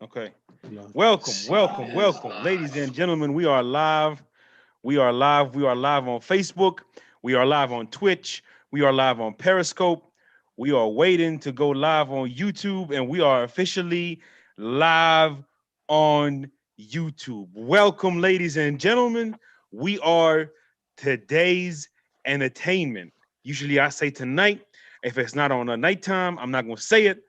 Okay. No. Welcome, ladies and gentlemen. We are live. We are live. We are live on Facebook. We are live on Twitch. We are live on Periscope. We are waiting to go live on YouTube, and we are officially live on YouTube. Welcome, ladies and gentlemen. We are today's entertainment. Usually I say tonight. If it's not on a nighttime, I'm not going to say it,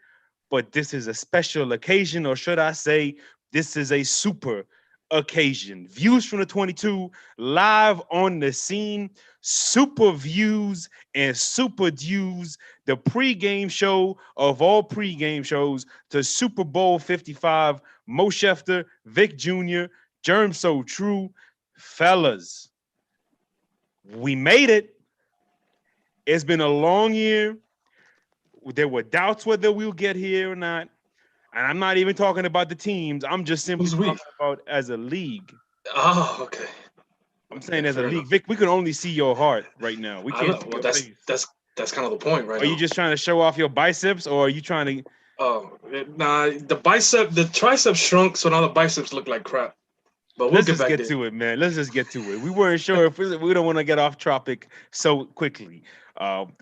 but this is a special occasion, or should I say, this is a super occasion. Views from the 22 live on the scene, super views and super views, the pregame show of all pregame shows to Super Bowl 55. Mo Schefter, Vic Jr., Germ So True. Fellas, we made it. It's been a long year. There were doubts whether we'll get here or not. And I'm not even talking about the teams. I'm just simply Who's we? talking about as a league. Oh, okay. I'm saying Yeah, as a fair league. enough. Vic, we can only see your heart right now. We I can't know. see Well, your that's face. that's that's kind of the point right Are you now. just trying to show off your biceps, or are you trying to? Nah, the tricep shrunk, so now the biceps look like crap. But we'll Let's get just back get there. to it, man. Let's just get to it. We weren't sure if we don't want to get off topic so quickly.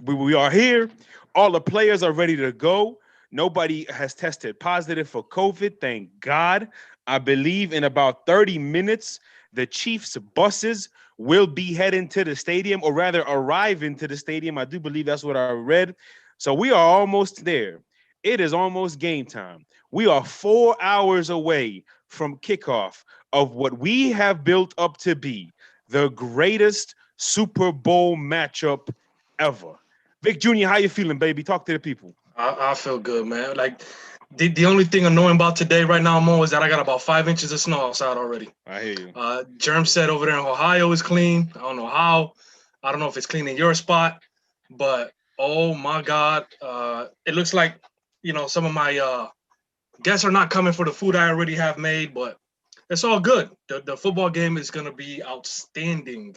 We are here. All the players are ready to go. Nobody has tested positive for COVID. Thank God. I believe in about 30 minutes, the Chiefs buses will be heading to the stadium, or rather arriving to the stadium. I do believe that's what I read. So we are almost there. It is almost game time. We are 4 hours away from kickoff of what we have built up to be the greatest Super Bowl matchup ever. Vic Jr., how you feeling, baby? Talk to the people. I feel good, man. Like the only thing annoying about today right now, Mo, is that I got about 5 inches of snow outside already. I hear you. Germ said over there in Ohio is clean. I don't know how. I don't know if it's clean in your spot, but oh my God, it looks like some of my guests are not coming for the food I already have made, but it's all good. The football game is gonna be outstanding.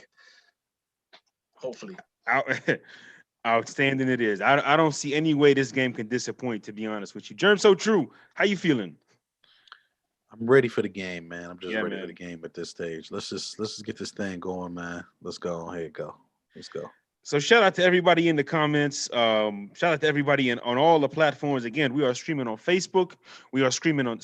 Hopefully. Out, outstanding it is. I don't see any way this game can disappoint, to be honest with you. Germ So True, how you feeling? I'm ready for the game, man. I'm just Yeah, ready for the man. game at this stage. Let's just get this thing going, man. Let's go. Here you go. Let's go. So shout out to everybody in the comments. Shout out to everybody on all the platforms. Again, we are streaming on Facebook. We are streaming on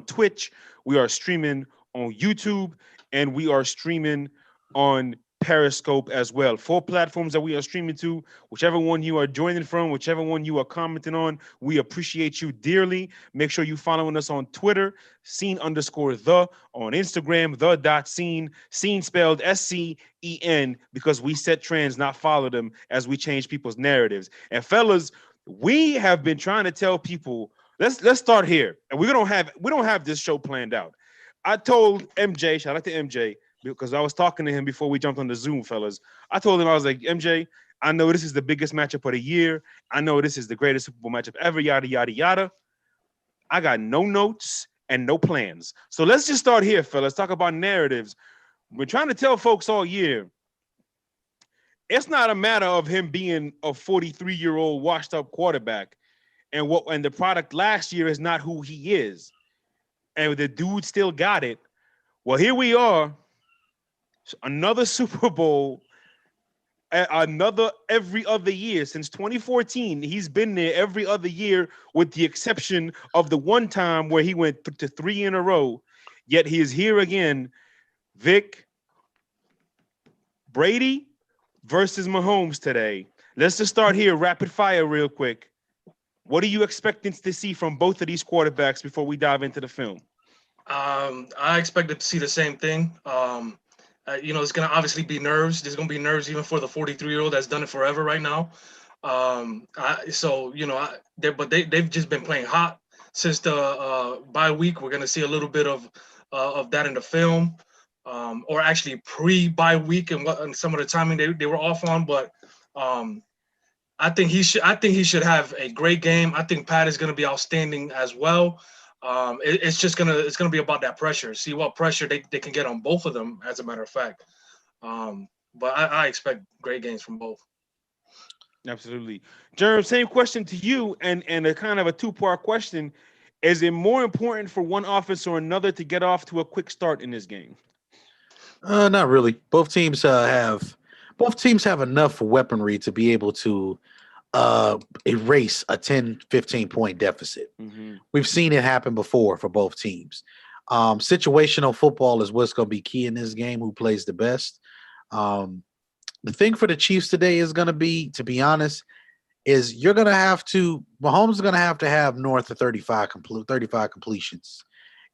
Twitch. We are streaming on YouTube, and we are streaming on Periscope as well. 4 platforms that we are streaming to. Whichever one you are joining from, whichever one you are commenting on, we appreciate you dearly. Make sure you following us on Twitter, scene_the, on Instagram, the.scene spelled SCEN, because we set trends, not follow them, as we change people's narratives. And fellas, we have been trying to tell people, let's start here. And we don't have this show planned out. I told MJ, shout out to MJ, because I was talking to him before we jumped on the Zoom, fellas. I told him, I was like, MJ, I know this is the biggest matchup of the year. I know this is the greatest Super Bowl matchup ever, yada, yada, yada. I got no notes and no plans. So let's just start here, fellas. Talk about narratives. We're trying to tell folks all year, it's not a matter of him being a 43-year-old washed up quarterback. And the product last year is not who he is. And the dude still got it. Well, here we are, another Super Bowl, another every other year since 2014. He's been there every other year, with the exception of the one time where he went to 3 in a row. Yet he is here again. Vic, Brady versus Mahomes today. Let's just start here, rapid fire, real quick. What are you expecting to see from both of these quarterbacks before we dive into the film? I expected to see the same thing. It's gonna obviously be nerves. There's gonna be nerves even for the 43-year-old that's done it forever right now. They've just been playing hot since the bye week. We're gonna see a little bit of that in the film, or actually pre-bye week and some of the timing they were off on. But I think he should have a great game. I think Pat is gonna be outstanding as well. It's gonna be about that pressure. See what pressure they can get on both of them. As a matter of fact, but I expect great games from both. Absolutely. Jerm, same question to you, and a kind of a two-part question. Is it more important for one offense or another to get off to a quick start in this game? Not really. Both teams have enough weaponry to be able to erase a 10, 15 point deficit. Mm-hmm. We've seen it happen before for both teams. Situational football is what's going to be key in this game. Who plays the best? Um, the thing for the Chiefs today is going to be, to be honest, is Mahomes is going to have north of 35 completions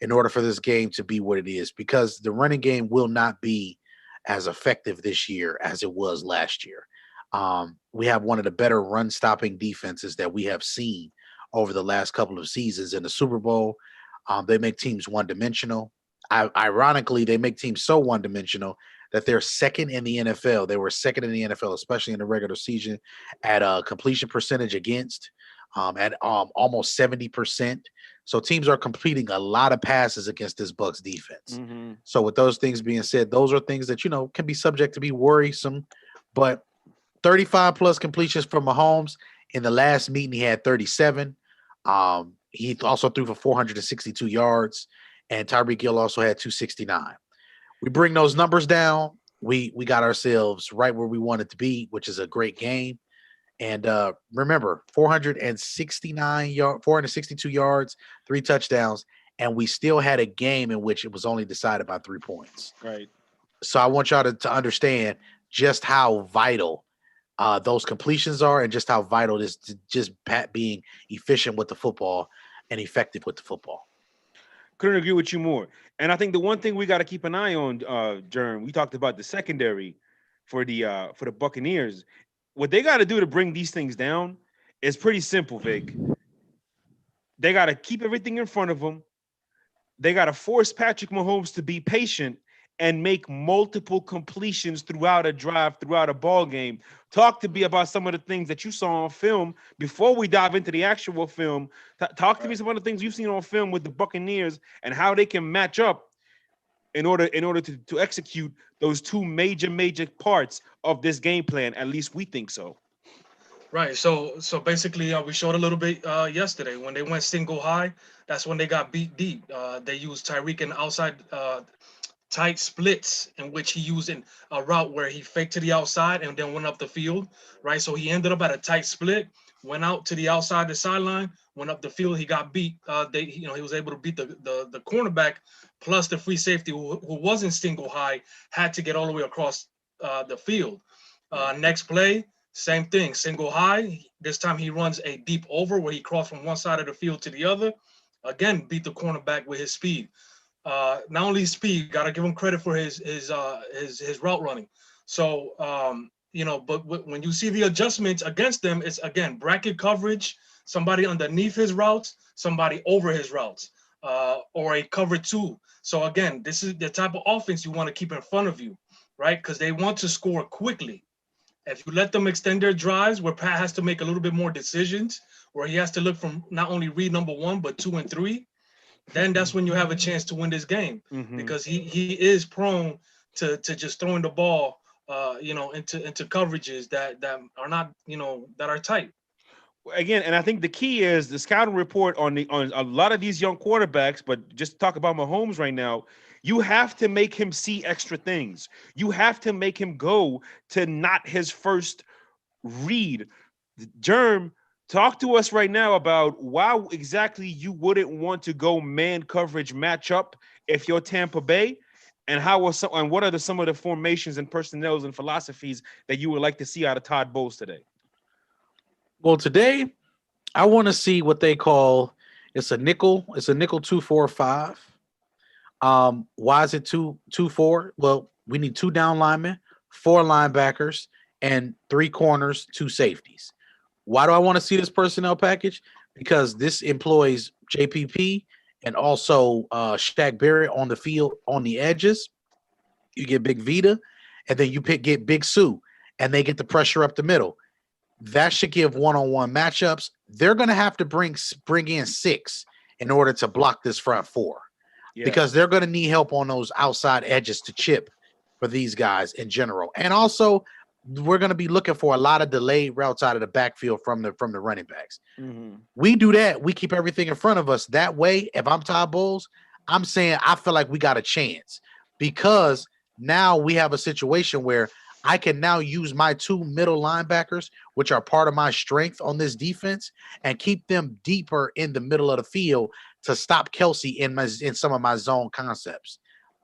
in order for this game to be what it is, because the running game will not be as effective this year as it was last year. We have one of the better run stopping defenses that we have seen over the last couple of seasons in the Super Bowl. They make teams one dimensional. Ironically, they make teams so one dimensional that they're second in the NFL. They were second in the NFL, especially in the regular season, at a completion percentage against at almost 70%. So teams are completing a lot of passes against this Bucs defense. Mm-hmm. So with those things being said, those are things that, can be subject to be worrisome. But 35 plus completions from Mahomes. In the last meeting, he had 37. He also threw for 462 yards, and Tyreek Hill also had 269. We bring those numbers down. We got ourselves right where we wanted to be, which is a great game. And remember, 462 yards, 3 touchdowns, and we still had a game in which it was only decided by 3 points. Right. So I want y'all to understand just how vital those completions are, and just how vital it is to just being efficient with the football and effective with the football. Couldn't agree with you more. And I think the one thing we got to keep an eye on, Jerm, we talked about the secondary for the Buccaneers. What they got to do to bring these things down is pretty simple, Vic. They got to keep everything in front of them. They got to force Patrick Mahomes to be patient and make multiple completions throughout a drive, throughout a ball game. Talk to me about some of the things that you saw on film before we dive into the actual film. Talk to me some of the things you've seen on film with the Buccaneers and how they can match up in order to execute those two major parts of this game plan. At least we think so. Right. So basically, we showed a little bit yesterday when they went single high. That's when they got beat deep. They used Tyreek in outside tight splits, in which he used in a route where he faked to the outside and then went up the field. Right. So he ended up at a tight split, went out to the outside the sideline, went up the field. He got beat. He was able to beat the cornerback, plus the free safety who wasn't single high, had to get all the way across the field. Next play. Same thing, single high. This time he runs a deep over where he crossed from one side of the field to the other. Again, beat the cornerback with his speed. Not only speed, gotta give him credit for his route running. So but when you see the adjustments against them, it's again bracket coverage, somebody underneath his routes, somebody over his routes, or a cover 2. So again, this is the type of offense you want to keep in front of you, right? Because they want to score quickly. If you let them extend their drives, where Pat has to make a little bit more decisions, where he has to look from not only read number 1 but 2 and 3, then that's when you have a chance to win this game. Mm-hmm. Because he is prone to just throwing the ball, into coverages that are not, that are tight. Again, and I think the key is the scouting report on a lot of these young quarterbacks. But just talk about Mahomes right now. You have to make him see extra things. You have to make him go to not his first read. Germ, talk to us right now about why exactly you wouldn't want to go man coverage matchup if you're Tampa Bay, and what are some of the formations and personnels and philosophies that you would like to see out of Todd Bowles today? Well, today I want to see what they call it's a nickel 2-4-5. Why is it 2-4? Well, we need 2 down linemen, 4 linebackers, and 3 corners, 2 safeties. Why do I want to see this personnel package? Because this employs JPP and also Shaq Barrett on the field on the edges. You get Big Vita, and then you get Big Sue, and they get the pressure up the middle. That should give one-on-one matchups. They're going to have to bring in 6 in order to block this front 4. Yeah. Because they're going to need help on those outside edges to chip for these guys in general. And also we're going to be looking for a lot of delayed routes out of the backfield from the running backs. Mm-hmm. We do that. We keep everything in front of us. That way, if I'm Todd Bowles, I'm saying I feel like we got a chance because now we have a situation where I can now use my 2 middle linebackers, which are part of my strength on this defense, and keep them deeper in the middle of the field to stop Kelsey in some of my zone concepts.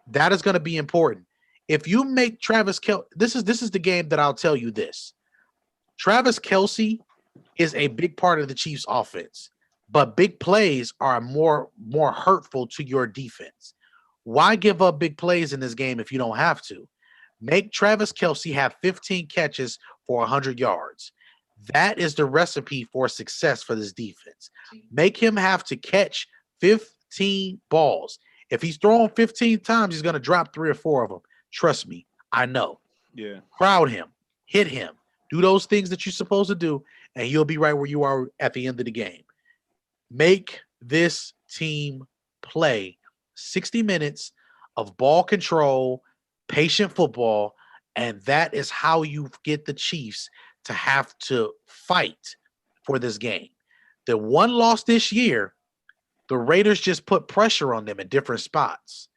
That is going to be important. If you make Travis Kelce, this is the game that I'll tell you this. Travis Kelce is a big part of the Chiefs offense, but big plays are more hurtful to your defense. Why give up big plays in this game if you don't have to? Make Travis Kelce have 15 catches for 100 yards. That is the recipe for success for this defense. Make him have to catch 15 balls. If he's throwing 15 times, he's going to drop 3 or 4 of them. Trust me, I know. Yeah. Crowd him, hit him, do those things that you're supposed to do, and you'll be right where you are at the end of the game. Make this team play 60 minutes of ball control, patient football, and that is how you get the Chiefs to have to fight for this game. The one loss this year, the Raiders just put pressure on them in different spots.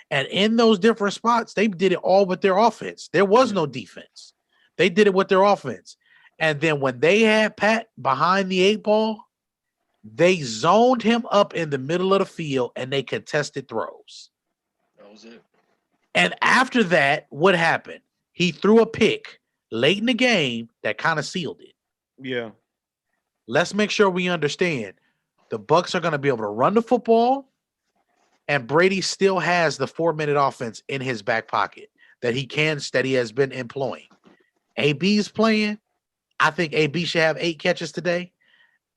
And in those different spots, they did it all with their offense. There was no defense. They did it with their offense. And then when they had Pat behind the 8 ball, they zoned him up in the middle of the field and they contested throws. That was it. And after that, what happened? He threw a pick late in the game that kind of sealed it. Yeah. Let's make sure we understand the Bucs are going to be able to run the football, and Brady still has the 4-minute offense in his back pocket that he has been employing. AB's playing. I think AB should have 8 catches today.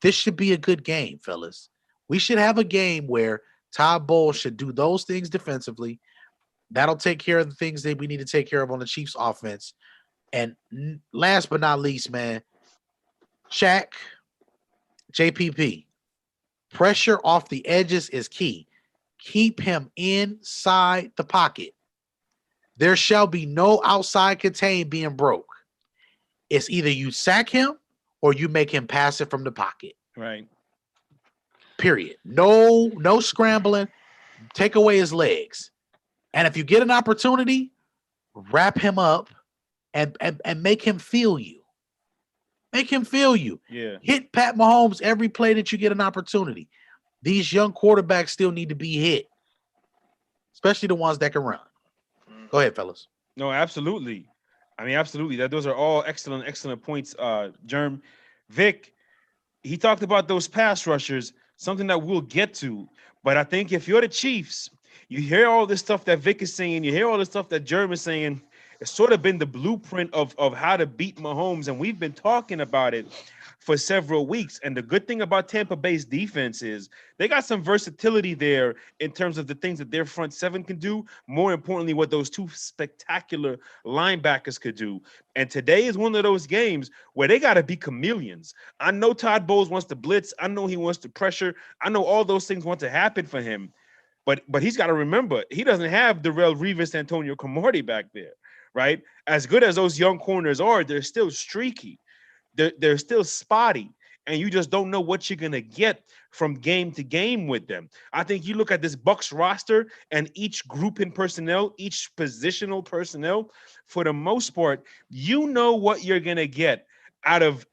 This should be a good game, fellas. We should have a game where Todd Bowles should do those things defensively. That'll take care of the things that we need to take care of on the Chiefs offense. And last but not least, man, Shaq, JPP, pressure off the edges is key. Keep him inside the pocket. There shall be no outside contain being broke. It's either you sack him or you make him pass it from the pocket. Right. Period. No scrambling. Take away his legs. And if you get an opportunity, wrap him up and make him feel you. Make him feel you. Yeah. Hit Pat Mahomes every play that you get an opportunity. These young quarterbacks still need to be hit, especially the ones that can run. Go ahead, fellas. No, absolutely. I mean, absolutely. Those are all excellent points. Germ, Vic, he talked about those pass rushers, something that we'll get to. But I think if you're the Chiefs, you hear all this stuff that Vic is saying, you hear all this stuff that Germ is saying. It's sort of been the blueprint of how to beat Mahomes, and we've been talking about it for several weeks. And the good thing about Tampa Bay's defense is they got some versatility there in terms of the things that their front seven can do. More importantly, what those 2 spectacular linebackers could do. And today is one of those games where they got to be chameleons. I know Todd Bowles wants to blitz. I know he wants to pressure. I know all those things want to happen for him. But he's got to remember, he doesn't have Darrelle Revis, Antonio Cromartie back there, right? As good as those young corners are, they're still streaky. They're still spotty, and you just don't know what you're going to get from game to game with them. I think you look at this Bucs roster and each group in personnel, each positional personnel, for the most part, you know what you're going to get out of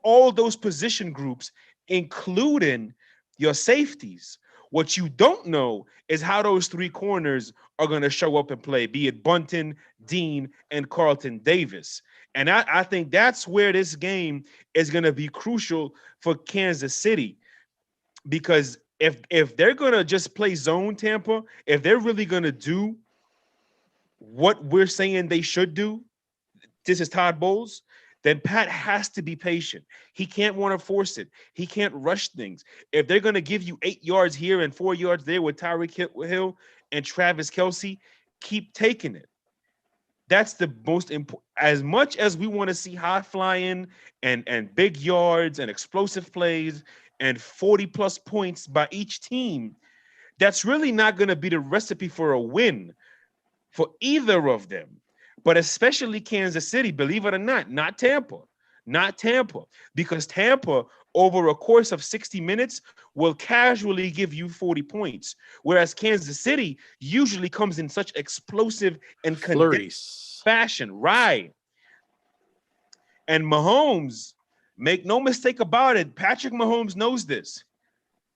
all those position groups, including your safeties. What you don't know is how those 3 corners are going to show up and play, be it Bunton, Dean, and Carlton Davis. And I think that's where this game is going to be crucial for Kansas City, because if they're going to just play zone Tampa, if they're really going to do what we're saying they should do, this is Todd Bowles, then Pat has to be patient. He can't want to force it. He can't rush things. If they're going to give you 8 yards here and 4 yards there with Tyreek Hill and Travis Kelce, keep taking it. That's the most important. As much as we want to see high flying and big yards and explosive plays and 40+ points by each team, that's really not going to be the recipe for a win for either of them. but especially Kansas City, believe it or not Tampa, because Tampa over a course of 60 minutes will casually give you 40 points, whereas Kansas City usually comes in such explosive and condensed Flurries. fashion, right? And Mahomes, make no mistake about it, Patrick Mahomes knows this.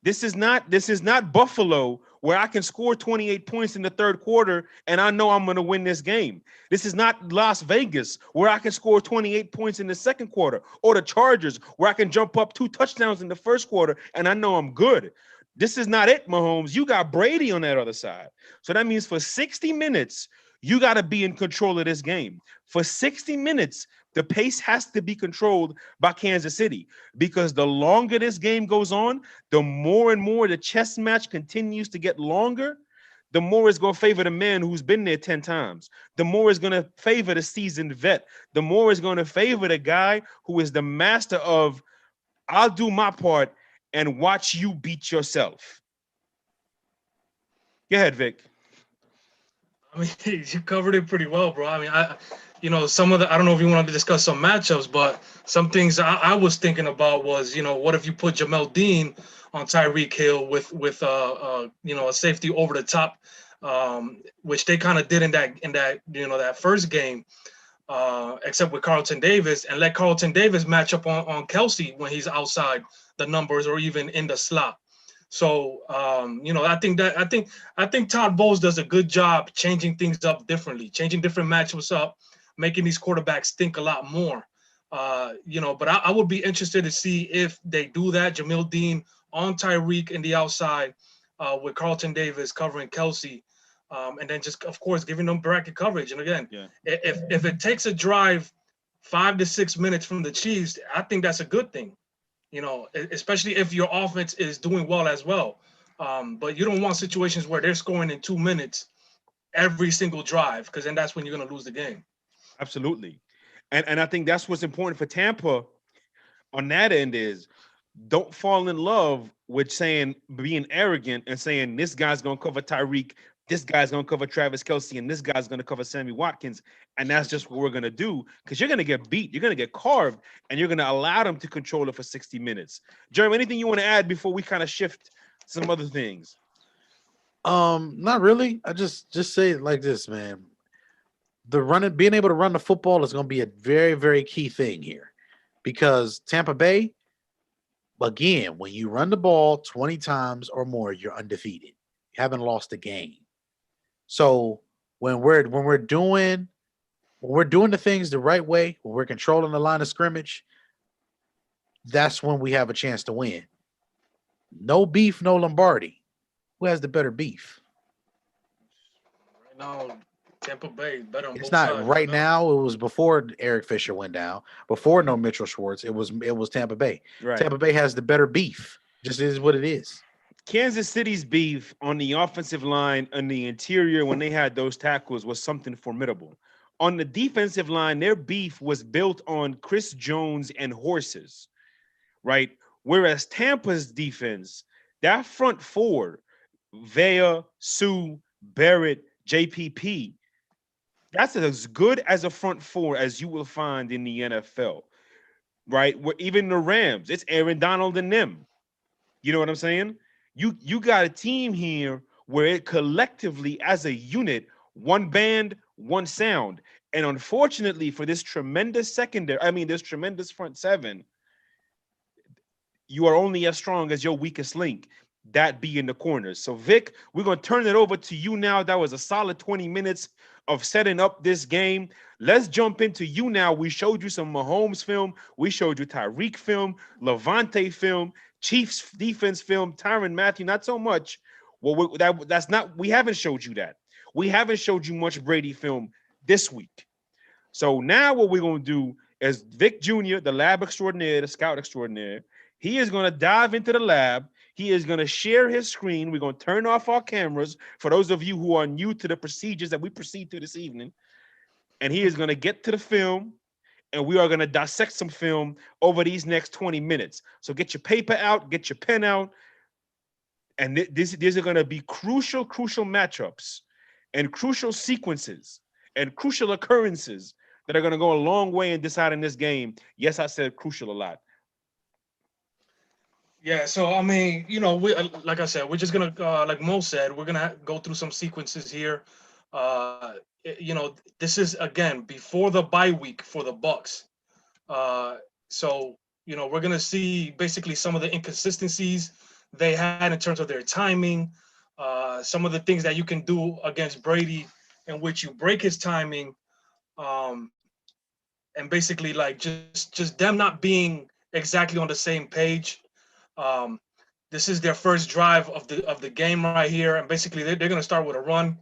This is not Buffalo where I can score 28 points in the third quarter and I know I'm going to win this game. This is not Las Vegas where I can score 28 points in the second quarter, or the Chargers where I can jump up 2 touchdowns in the first quarter and I know I'm good. This is not it, Mahomes. You got Brady on that other side. So that means for 60 minutes, you got to be in control of this game. For 60 minutes, the pace has to be controlled by Kansas City, because the longer this game goes on, the more and more the chess match continues to get longer, the more it's going to favor the man who's been there 10 times. The more it's going to favor the seasoned vet. The more it's going to favor the guy who is the master of, I'll do my part and watch you beat yourself. Go ahead, Vic. I mean, you covered it pretty well, bro. I mean, some of the, I don't know if you want to discuss some matchups, but some things I was thinking about was, what if you put Jamel Dean on Tyreek Hill with a safety over the top, which they kind of did in that first game, except with Carlton Davis, and let Carlton Davis match up on Kelsey when he's outside the numbers or even in the slot. So, I think Todd Bowles does a good job changing things up differently, changing different matchups up, making these quarterbacks think a lot more. But I would be interested to see if they do that. Jamil Dean on Tyreek in the outside, with Carlton Davis covering Kelsey, and then just, of course, giving them bracket coverage. And again, if it takes a drive 5 to 6 minutes from the Chiefs, I think that's a good thing. Especially if your offense is doing well as well. But you don't want situations where they're scoring in 2 minutes every single drive, because then that's when you're going to lose the game. Absolutely. And I think that's what's important for Tampa on that end is, don't fall in love with being arrogant and saying this guy's going to cover Tyreek, this guy's going to cover Travis Kelce, and this guy's going to cover Sammy Watkins. And that's just what we're going to do, because you're going to get beat. You're going to get carved, and you're going to allow them to control it for 60 minutes. Jeremy, anything you want to add before we kind of shift some other things? Not really. I just say it like this, man. Being able to run the football is going to be a very, very key thing here, because Tampa Bay, again, when you run the ball 20 times or more, you're undefeated. You haven't lost a game. So when we're doing the things the right way, when we're controlling the line of scrimmage, that's when we have a chance to win. No beef, no Lombardi. Who has the better beef? Right now, Tampa Bay better on It's both not sides. right now. It was before Eric Fisher went down. Before no Mitchell Schwartz. It was Tampa Bay. Right. Tampa Bay has the better beef. Just is what it is. Kansas City's beef on the offensive line and the interior when they had those tackles was something formidable. On the defensive line, their beef was built on Chris Jones and horses, right? Whereas Tampa's defense, that front four, Vea, Sue, Barrett, JPP, that's as good as a front four as you will find in the NFL, right? Where even the Rams, it's Aaron Donald and them. You know what I'm saying? You got a team here where it collectively, as a unit, one band, one sound. And unfortunately for this tremendous this tremendous front seven, you are only as strong as your weakest link, that being the corners. So, Vic, we're going to turn it over to you now. That was a solid 20 minutes of setting up this game. Let's jump into you now. We showed you some Mahomes film. We showed you Tyreek film, Levante film, Chiefs defense film, Tyrann Mathieu, not so much. Well, we haven't showed you that. We haven't showed you much Brady film this week. So now what we're going to do is Vic Jr., the lab extraordinaire, the scout extraordinaire, he is going to dive into the lab. He is going to share his screen. We're going to turn off our cameras for those of you who are new to the procedures that we proceed to this evening. And he is going to get to the film, and we are going to dissect some film over these next 20 minutes. So get your paper out, get your pen out. And these are going to be crucial matchups and crucial sequences and crucial occurrences that are going to go a long way in deciding this game. Yes, I said crucial a lot. Yeah, so I mean, we like I said, we're just gonna like Mo said, we're gonna go through some sequences here. This is again before the bye week for the Bucks. So we're gonna see basically some of the inconsistencies they had in terms of their timing, some of the things that you can do against Brady in which you break his timing, um, and basically like just them not being exactly on the same page. Um, this is their first drive of the game right here, and basically they're going to start with a run.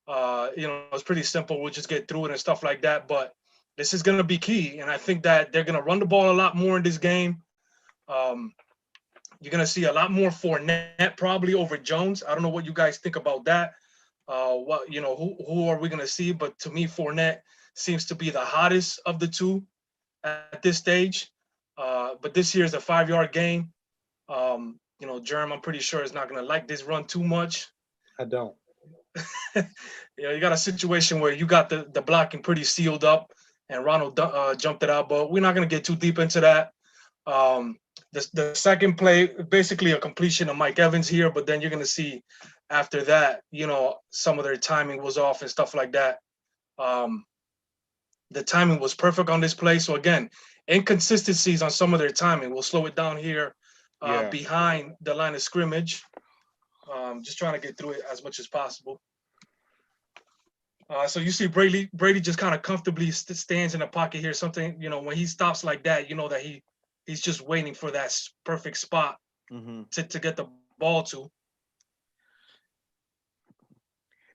It's pretty simple. We'll just get through it and stuff like that. But this is going to be key, and I think that they're going to run the ball a lot more in this game. Um, you're going to see a lot more Fournette probably over Jones. I don't know what you guys think about that. Who are we going to see? But to me, Fournette seems to be the hottest of the two at this stage. But this year is a 5-yard game. Germ, I'm pretty sure is not going to like this run too much. I don't. You got a situation where you got the blocking pretty sealed up, and Ronald jumped it out, but we're not going to get too deep into that. The second play, basically a completion of Mike Evans here, but then you're going to see after that, some of their timing was off and stuff like that. The timing was perfect on this play. So again, inconsistencies on some of their timing. We'll slow it down here behind the line of scrimmage. Just trying to get through it as much as possible. So you see Brady just kind of comfortably stands in the pocket here. Something, when he stops like that, that he's just waiting for that perfect spot to get the ball to.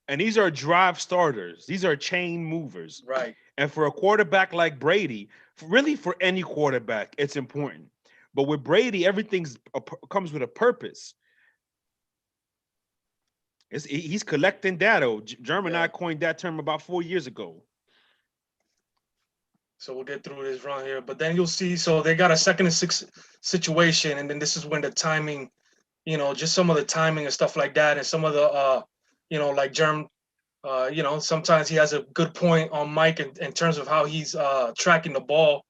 And these are drive starters. These are chain movers. Right. And for a quarterback like Brady, really for any quarterback, it's important. But with Brady, everything comes with a purpose. He's collecting data. German and I coined that term about 4 years ago. So we'll get through this run here. But then you'll see, so they got a 2nd and 6 situation. And then this is when the timing, just some of the timing and stuff like that. And some of the, like Germ, sometimes he has a good point on Mike in terms of how he's tracking the ball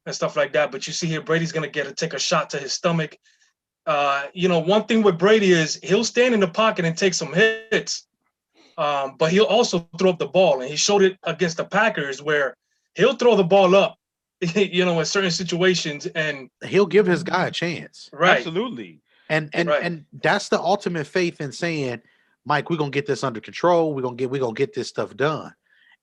and stuff like that. But you see here, Brady's going to take a shot to his stomach. One thing with Brady is he'll stand in the pocket and take some hits, but he'll also throw up the ball. And he showed it against the Packers where he'll throw the ball up, in certain situations, and he'll give his guy a chance. Right. Absolutely. And that's the ultimate faith in saying, Mike, we're gonna get this under control. We're gonna get this stuff done.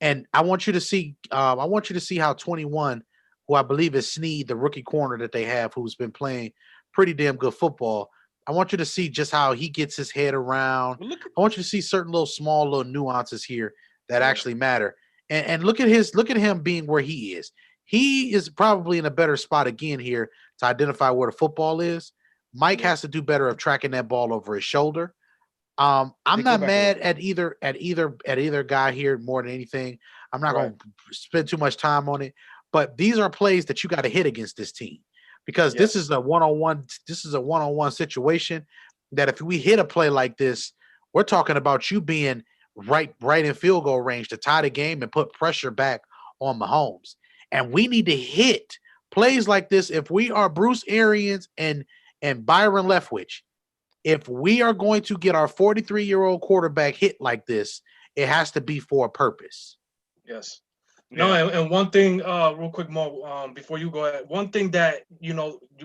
And I want you to see how 21, who I believe is Snead, the rookie corner that they have, who's been playing pretty damn good football. I want you to see just how he gets his head around. I want you to see certain small little nuances here that actually matter. And look at him being where he is. He is probably in a better spot again here to identify where the football is. Mike has to do better of tracking that ball over his shoulder. I'm not mad at either guy here more than anything. I'm not going to spend too much time on it, but these are plays that you got to hit against this team because this is a one-on-one. This is a one-on-one situation that if we hit a play like this, we're talking about you being right in field goal range to tie the game and put pressure back on Mahomes. And we need to hit plays like this. If we are Bruce Arians and Byron Leftwich, if we are going to get our 43-year-old quarterback hit like this, it has to be for a purpose. Yes. No, and one thing, real quick, Mo, before you go ahead, one thing that,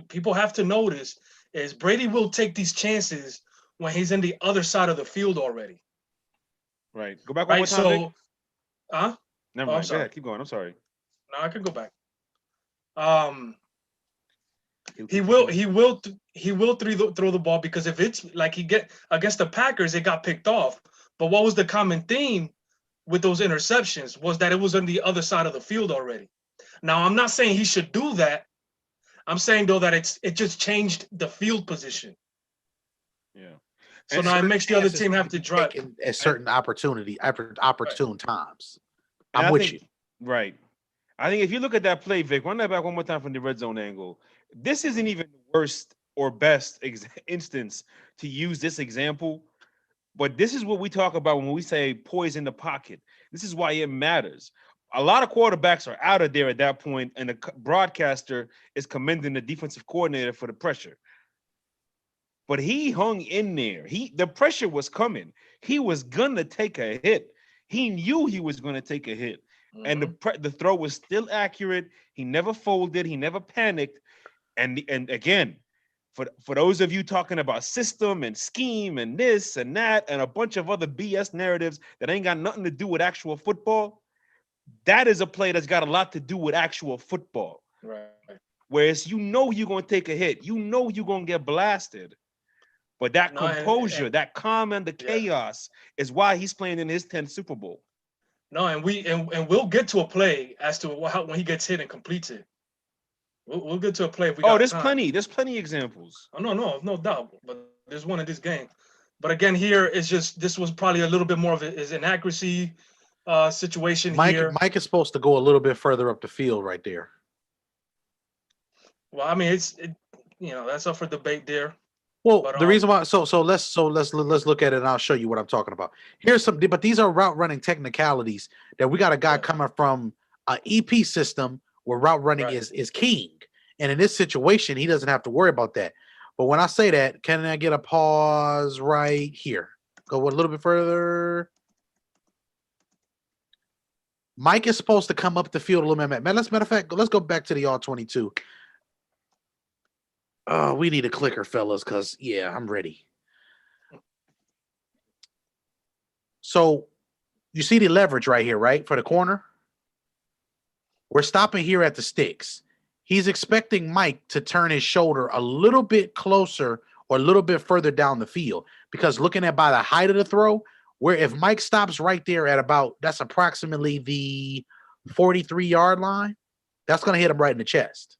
people have to notice is Brady will take these chances when he's in the other side of the field already. Right. Go back one more time. So, never mind. Go ahead. Keep going. I'm sorry. No, I can go back. He will throw the ball because if it's like he get against the Packers, it got picked off. But what was the common theme with those interceptions was that it was on the other side of the field already. Now, I'm not saying he should do that. I'm saying though that it just changed the field position. Yeah. So now it makes the other team have to drive at certain opportune times. I'm with you. Right. I think if you look at that play, Vic, run that back one more time from the red zone angle. This isn't even the worst or best instance to use this example. But this is what we talk about when we say poise in the pocket. This is why it matters. A lot of quarterbacks are out of there at that point, and the broadcaster is commending the defensive coordinator for the pressure. But he hung in there. The pressure was coming. He was gonna take a hit. He knew he was gonna take a hit, and the throw was still accurate. He never folded. He never panicked. And again, for those of you talking about system and scheme and this and that and a bunch of other BS narratives that ain't got nothing to do with actual football, that is a play that's got a lot to do with actual football. Right. Whereas you're going to take a hit. You're going to get blasted. But that composure, that calm and the chaos is why he's playing in his 10th Super Bowl. No, and we'll get to a play as to when he gets hit and completes it. We'll get to a play if we got there's time. plenty examples. Oh, no doubt. But there's one in this game. But again, here it's just this was probably a little bit more of his inaccuracy situation here. Mike is supposed to go a little bit further up the field right there. Well, I mean, that's up for debate there. Well, the reason why, so let's look at it, and I'll show you what I'm talking about. Here's some, but these are route running technicalities that we got a guy coming from an EP system where route running is king, and in this situation, he doesn't have to worry about that. But when I say that, can I get a pause right here? Go a little bit further. Mike is supposed to come up the field a little bit. Man, matter of fact, let's go back to the all-22. Oh, we need a clicker, fellas, because, I'm ready. So you see the leverage right here, right, for the corner? We're stopping here at the sticks. He's expecting Mike to turn his shoulder a little bit closer or a little bit further down the field, because looking at by the height of the throw, where if Mike stops right there at that's approximately the 43-yard line, that's going to hit him right in the chest.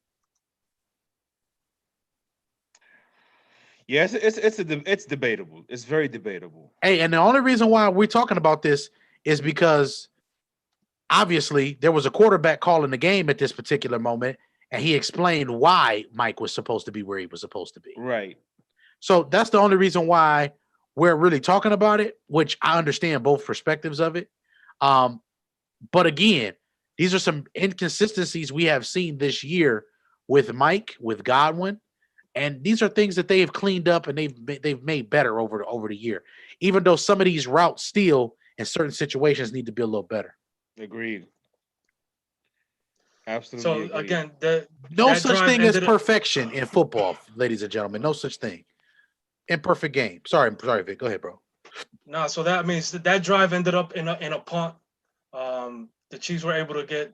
Yes, it's debatable. It's very debatable. Hey, and the only reason why we're talking about this is because obviously there was a quarterback calling the game at this particular moment, and he explained why Mike was supposed to be where he was supposed to be. Right. So that's the only reason why we're really talking about it, which I understand both perspectives of it. But again, these are some inconsistencies we have seen this year with Mike, with Godwin. And these are things that they have cleaned up and they've made better over the year, even though some of these routes still in certain situations need to be a little better. Agreed. Absolutely. So again, no such thing as perfection in football, ladies and gentlemen. No such thing. Imperfect game. Sorry, Vic. Go ahead, bro. No, so that means that drive ended up in a punt. The Chiefs were able to get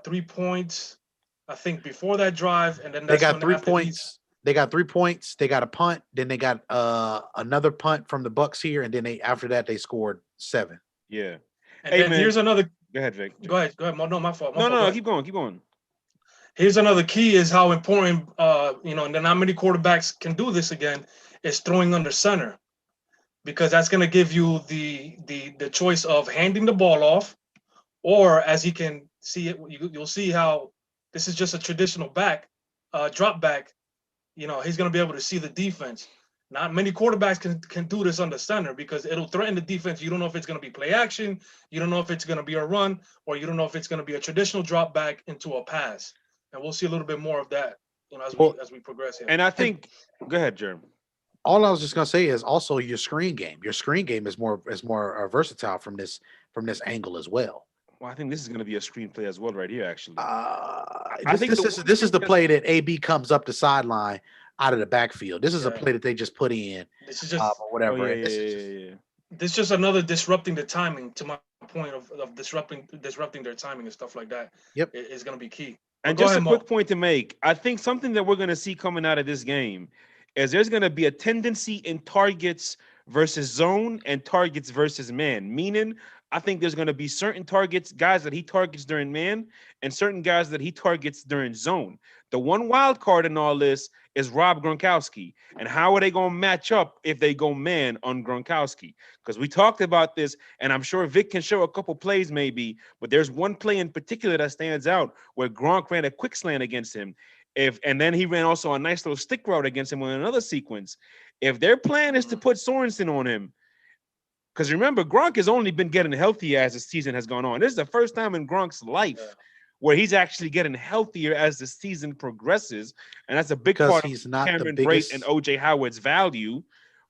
3 points, I think, before that drive, and then they got 3 points. They got 3 points. They got a punt. Then they got another punt from the Bucks here, and then after that they scored 7. Yeah. And then here's another. Go ahead, Vic. Go ahead. No, my fault. No. Keep going. Here's another key: is how important, and not many quarterbacks can do this again. Is throwing under center, because that's going to give you the choice of handing the ball off, or as he can see it, you'll see how. This is just a traditional drop back. He's going to be able to see the defense. Not many quarterbacks can do this under center because it'll threaten the defense. You don't know if it's going to be play action. You don't know if it's going to be a run, or you don't know if it's going to be a traditional drop back into a pass. And we'll see a little bit more of that, as we progress here. And I think, go ahead, Jerm. All I was just going to say is also your screen game. Your screen game is more versatile from this angle as well. Well, I think this is going to be a screenplay as well, right here. Actually, this is the play that AB comes up the sideline out of the backfield. This is a play that they just put in. This is just or whatever. This is just another disrupting the timing. To my point of disrupting their timing and stuff like that. Yep, is going to be key. And just a quick point to make. I think something that we're going to see coming out of this game is there's going to be a tendency in targets versus zone and targets versus man. Meaning, I think there's going to be certain guys that he targets during man, and certain guys that he targets during zone. The one wild card in all this is Rob Gronkowski. And how are they going to match up if they go man on Gronkowski? Because we talked about this, and I'm sure Vic can show a couple plays maybe, but there's one play in particular that stands out where Gronk ran a quick slant against him. And then he ran also a nice little stick route against him in another sequence. If their plan is to put Sorensen on him, Because remember, Gronk has only been getting healthier as the season has gone on. This is the first time in Gronk's life where he's actually getting healthier as the season progresses. And that's a big part of Cameron Brate and OJ Howard's value.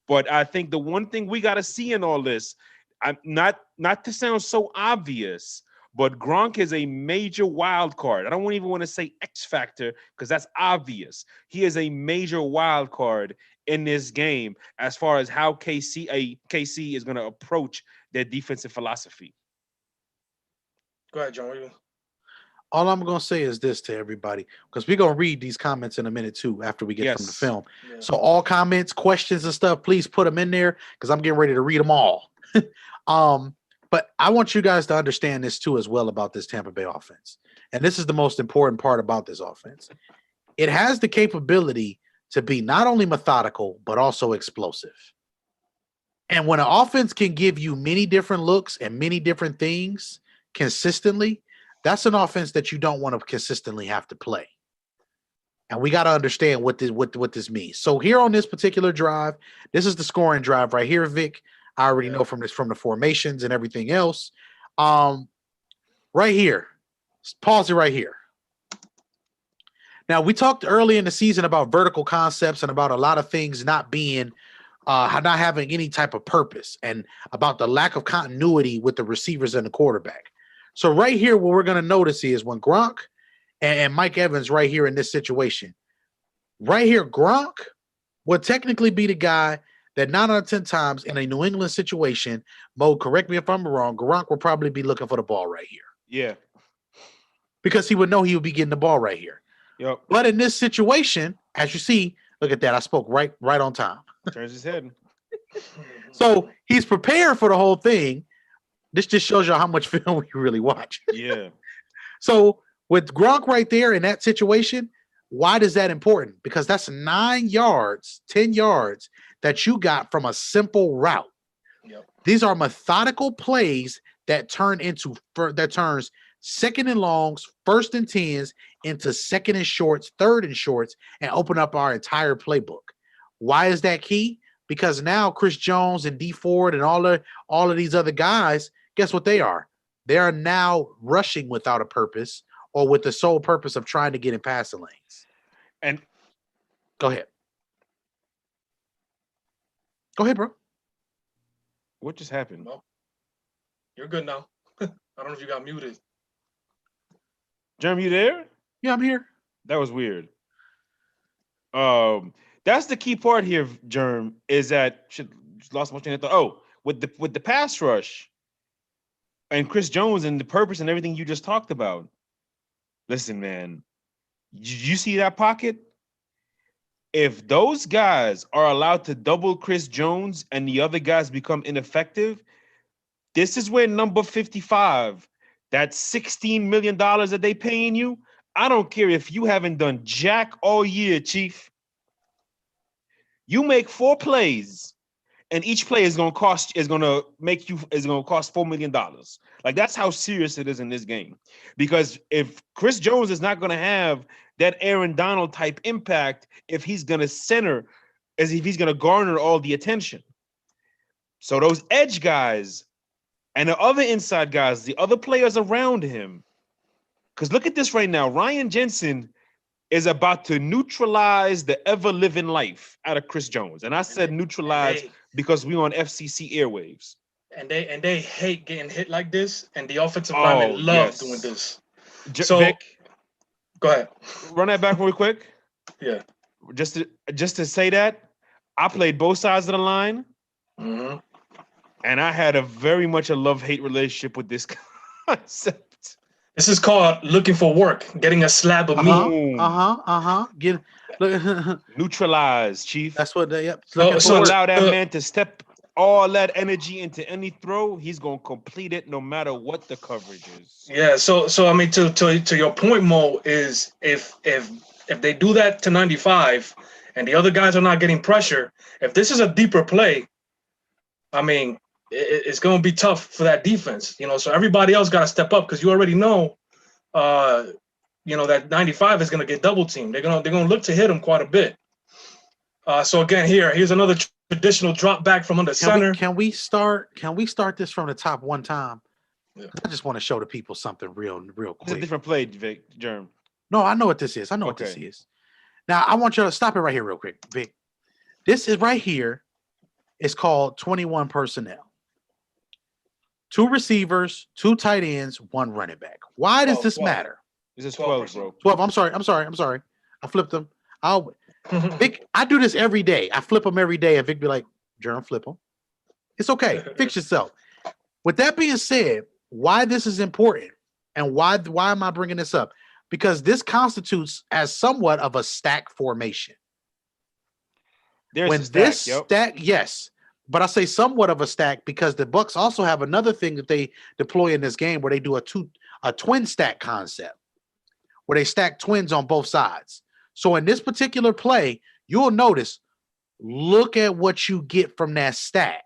But I think the one thing we got to see in all this, I'm not to sound so obvious, but Gronk is a major wild card. I don't even want to say X factor because that's obvious. He is a major wild card in this game as far as how KC is going to approach their defensive philosophy. Go ahead, John. All I'm going to say is this to everybody, because we're going to read these comments in a minute too after we get from the film. Yeah. So all comments, questions, and stuff, please put them in there because I'm getting ready to read them all. But I want you guys to understand this too as well about this Tampa Bay offense. And this is the most important part about this offense. It has the capability to be not only methodical, but also explosive. And when an offense can give you many different looks and many different things consistently, that's an offense that you don't want to consistently have to play. And we got to understand what this means. So here on this particular drive, this is the scoring drive right here, Vic. I already know from the formations and everything else. Right here, pause it right here. Now, we talked early in the season about vertical concepts and about a lot of things not being, not having any type of purpose, and about the lack of continuity with the receivers and the quarterback. So right here, what we're going to notice is when Gronk and Mike Evans right here in this situation, right here, Gronk would technically be the guy that 9 out of 10 times in a New England situation, Mo, correct me if I'm wrong, Gronk will probably be looking for the ball right here. Yeah. Because he would know he would be getting the ball right here. Yep. But in this situation, as you see, look at that. I spoke right on time. Turns his head. So he's prepared for the whole thing. This just shows you how much film we really watch. Yeah. So with Gronk right there in that situation, why is that important? Because that's 9 yards, 10 yards that you got from a simple route. Yep. These are methodical plays that turns second and longs, first and 10s into second and shorts, third and shorts, and open up our entire playbook. Why is that key? Because now Chris Jones and D Ford and all of these other guys, guess what they are? They are now rushing without a purpose or with the sole purpose of trying to get in passing lanes. And go ahead. Go ahead, bro. What just happened? Well, you're good now. I don't know if you got muted. Jeremy, you there? Yeah, I'm here. That was weird. That's the key part here, Germ, is that lost my train of thought. Oh, with the pass rush and Chris Jones and the purpose and everything you just talked about. Listen, man, you see that pocket? If those guys are allowed to double Chris Jones and the other guys become ineffective, this is where number 55, that $16 million that they paying you, I don't care if you haven't done jack all year, Chief. You make 4 plays, and each play is going to cost $4 million. Like, that's how serious it is in this game. Because if Chris Jones is not going to have that Aaron Donald type impact, if he's going to garner all the attention. So those edge guys and the other inside guys, the other players around him, because look at this right now. Ryan Jensen is about to neutralize the ever-living life out of Chris Jones. And I said neutralize because we on FCC airwaves. And they hate getting hit like this, and the offensive linemen love doing this. So, Vic, go ahead. Run that back real quick. Yeah. Just to say that, I played both sides of the line, and I had a very much a love-hate relationship with this concept. This is called looking for work, getting a slab of meat. Get neutralize, Chief. That's what they. Yep. So allow that man to step all that energy into any throw. He's gonna complete it no matter what the coverage is. Yeah. So I mean, to your point, Mo, is if they do that to 95, and the other guys are not getting pressure, if this is a deeper play, I mean, it's going to be tough for that defense, so everybody else got to step up because you already know, that 95 is going to get double teamed. They're going to look to hit him quite a bit. So again, here's another traditional drop back from under center. Can we start this from the top one time? Yeah. I just want to show the people something real It's a quick. different play, Vic, Germ. No, I know what this is. I know what this is. Now I want you to stop it right here real quick, Vic. This is right here. It's called 21 personnel. 2 receivers, 2 tight ends, 1 running back. Why does this matter? This is 12, bro. 12. I'm sorry. I flipped them. Vic, I do this every day. I flip them every day, and Vic be like, "Jerem, flip them." It's okay. Fix yourself. With that being said, why this is important and why am I bringing this up? Because this constitutes as somewhat of a stack formation. There's when a stack, this yep. stack, yes, but I say somewhat of a stack because the Bucks also have another thing that they deploy in this game where they do a twin stack concept where they stack twins on both sides. So in this particular play, you'll notice, look at what you get from that stack.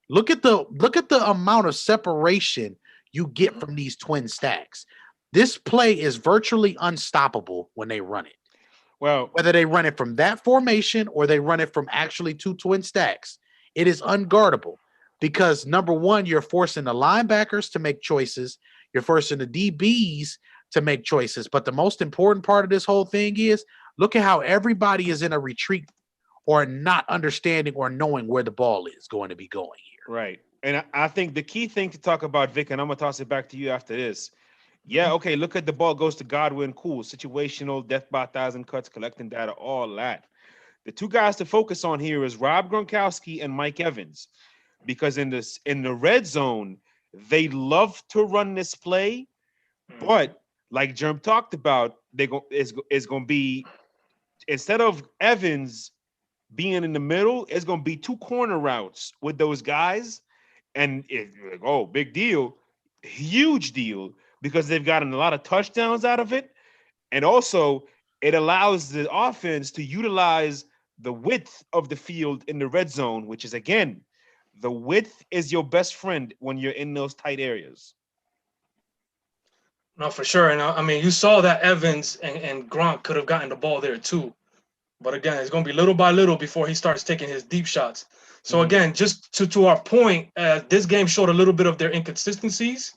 Look at the amount of separation you get from these twin stacks. This play is virtually unstoppable when they run it. Well, Whether they run it from that formation or they run it from actually 2 twin stacks, it is unguardable because number one, you're forcing the linebackers to make choices. You're forcing the DBs to make choices. But the most important part of this whole thing is look at how everybody is in a retreat or not understanding or knowing where the ball is going to be going here. right. And I think the key thing to talk about, Vic, and I'm going to toss it back to you after this. Yeah, okay, look at the ball goes to Godwin, cool. Situational, death by 1,000 cuts, collecting data, all that. The 2 guys to focus on here is Rob Gronkowski and Mike Evans. Because in the red zone, they love to run this play, but like Germ talked about, it's going to be, instead of Evans being in the middle, it's going to be 2 corner routes with those guys. And big deal, huge deal, because they've gotten a lot of touchdowns out of it. And also, it allows the offense to utilize the width of the field in the red zone, which is, again, the width is your best friend when you're in those tight areas. No, for sure. And I mean, you saw that Evans and Gronk could have gotten the ball there too. But again, it's going to be little by little before he starts taking his deep shots. So again, just to our point, this game showed a little bit of their inconsistencies,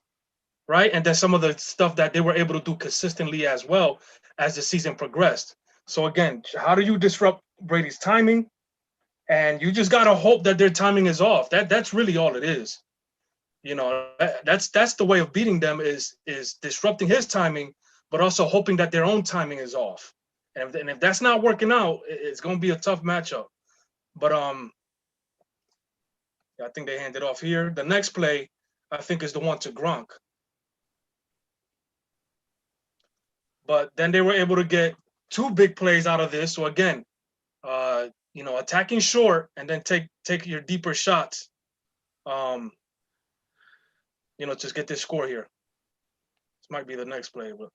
right? And then some of the stuff that they were able to do consistently as well as the season progressed. So again, how do you disrupt Brady's timing? And you just got to hope that their timing is off. That's really all it is. You know, that's the way of beating them is disrupting his timing, but also hoping that their own timing is off. And if that's not working out, it's going to be a tough matchup. But I think they hand it off here. The next play, I think, is the one to Gronk. But then they were able to get 2 big plays out of this. So again, attacking short and then take your deeper shots. Just get this score here. This might be the next play, but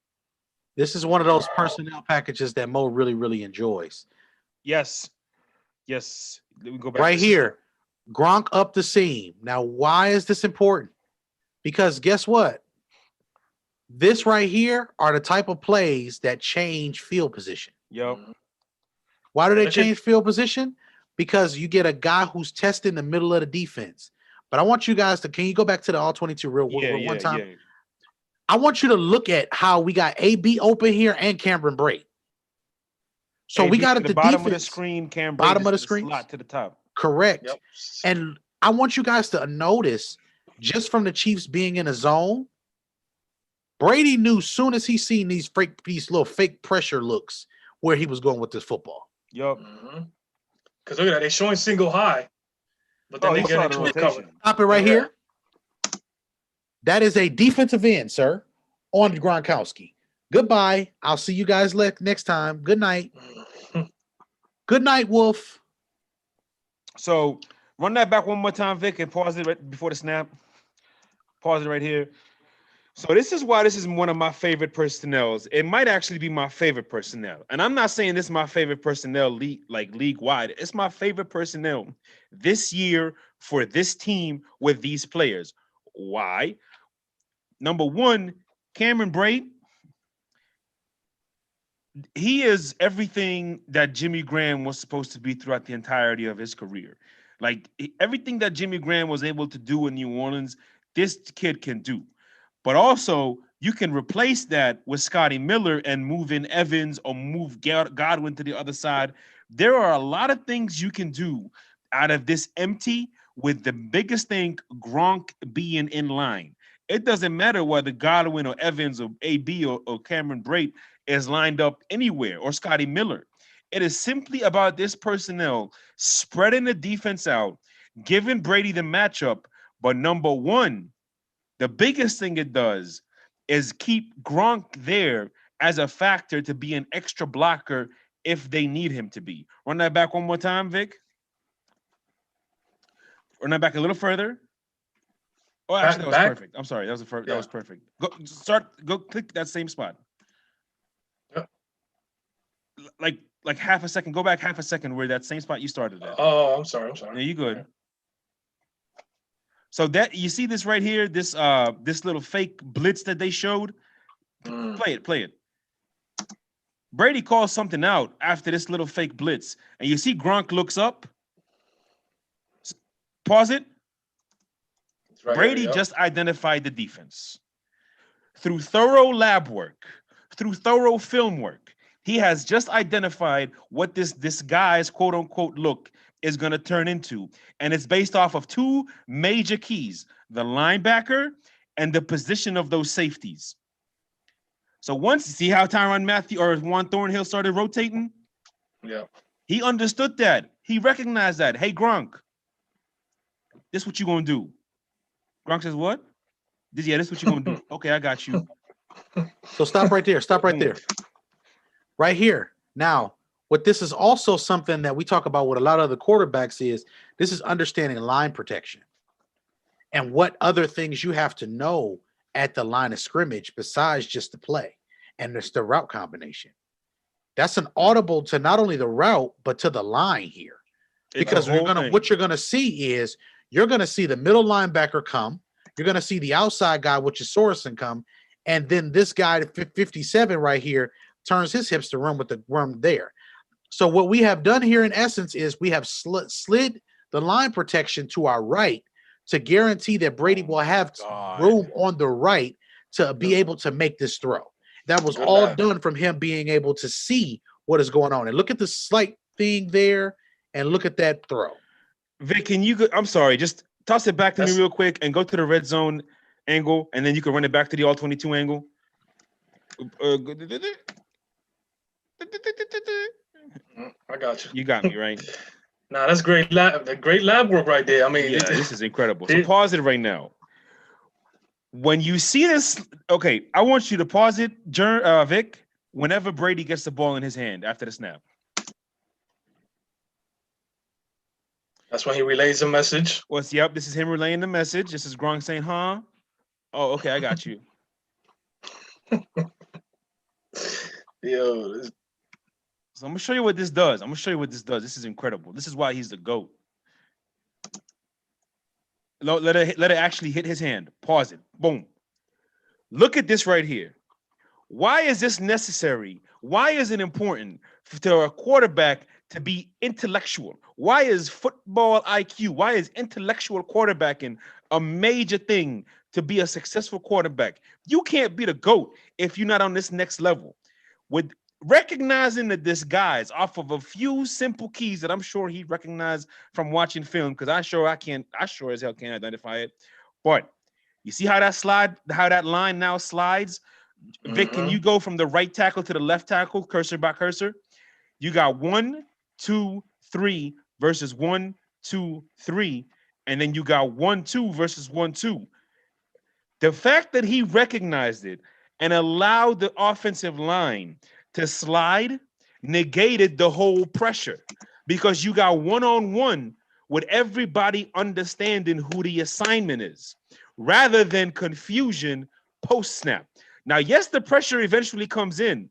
this is one of those personnel packages that Mo really, really enjoys. Yes. Let me go back right here. Gronk up the seam. Now, why is this important? Because guess what? This right here are the type of plays that change field position. Yep. Why do they change field position? Because you get a guy who's testing the middle of the defense. But I want you guys to, can you go back to the all 22 real one time? Yeah. I want you to look at how we got AB open here and Cameron Brate. So we got at the bottom defense, of the screen, Cameron bottom of the screen, slot to the top. Correct. Yep. And I want you guys to notice, just from the Chiefs being in a zone, Brady knew soon as he seen these little fake pressure looks where he was going with this football. Yep. Because look at that, they're showing single high, but then they get into a cover. Stop it right here. That is a defensive end, sir, on Gronkowski. Goodbye. I'll see you guys next time. Good night. Good night, Wolf. So run that back one more time, Vic, and pause it right before the snap. Pause it right here. So this is why this is one of my favorite personnels. It might actually be my favorite personnel. And I'm not saying this is my favorite personnel league-wide. It's my favorite personnel this year for this team with these players. Why? Number one, Cameron Brate. he is everything that Jimmy Graham was supposed to be throughout the entirety of his career. Like everything that Jimmy Graham was able to do in New Orleans, this kid can do. But also, you can replace that with Scotty Miller and move in Evans or move Godwin to the other side. There are a lot of things you can do out of this empty, with the biggest thing, Gronk being in line. It doesn't matter whether Godwin or Evans or AB or Cameron Brate is lined up anywhere, or Scotty Miller. It is simply about this personnel spreading the defense out, giving Brady the matchup. But number one, the biggest thing it does is keep Gronk there as a factor to be an extra blocker if they need him to be. Run that back one more time, Vic. Run that back a little further. Oh, actually, that was perfect. I'm sorry. That was the first. Yeah. That was perfect. Go click that same spot. Yep. Like half a second. Go back half a second where that same spot you started at. Oh, I'm sorry. Yeah, you good. Okay. So that you see this right here, this little fake blitz that they showed. Play it. Brady calls something out after this little fake blitz, and you see Gronk looks up. Pause it. Right Brady here, just identified the defense. Through thorough lab work, through thorough film work, he has just identified what this guy's quote-unquote look is going to turn into. And it's based off of two major keys, the linebacker and the position of those safeties. So once, see how Tyrann Mathieu or Juan Thornhill started rotating? Yeah. He understood that. He recognized that. Hey, Gronk, this is what you going to do. Gronk says, what? This is what you're going to do. Okay, I got you. So stop right there. Stop right there. Right here. Now, what this is also something that we talk about with a lot of the quarterbacks is this is understanding line protection and what other things you have to know at the line of scrimmage besides just the play. And it's the route combination. That's an audible to not only the route, but to the line here. Because what you're going to see is you're going to see the middle linebacker come. You're going to see the outside guy, which is Sorensen, come. And then this guy, 57 right here, turns his hips to run with the run there. So what we have done here in essence is we have slid the line protection to our right to guarantee that Brady will have room on the right to be able to make this throw. That was all done from him being able to see what is going on. And look at the slight thing there and look at that throw. Vic, can you I'm sorry, just toss it back to me real quick and go to the red zone angle, and then you can run it back to the all 22 angle. I got you. You got me, right? Nah, that's great lab work right there. I mean, yeah, this is incredible. So pause it right now. When you see this, okay, I want you to pause it, Vic, whenever Brady gets the ball in his hand after the snap. That's when he relays a message. Yep, this is him relaying the message. This is Gronk saying, huh? Oh, okay, I got you. Yo. So I'm going to show you what this does. This is incredible. This is why he's the GOAT. Let it actually hit his hand. Pause it. Boom. Look at this right here. Why is this necessary? Why is it important for a quarterback to be intellectual? Why is football IQ? Why is intellectual quarterbacking a major thing to be a successful quarterback? You can't be the GOAT if you're not on this next level. With recognizing the disguise off of a few simple keys that I'm sure he recognized from watching film, because I sure as hell can't identify it. But you see how that line now slides? Vic, can you go from the right tackle to the left tackle, cursor by cursor? You got 1, 2, 3 versus 1, 2, 3, and then you got 1, 2 versus 1, 2. The fact that he recognized it and allowed the offensive line to slide negated the whole pressure, because you got one-on-one with everybody understanding who the assignment is, rather than confusion post-snap. Now, yes, the pressure eventually comes in,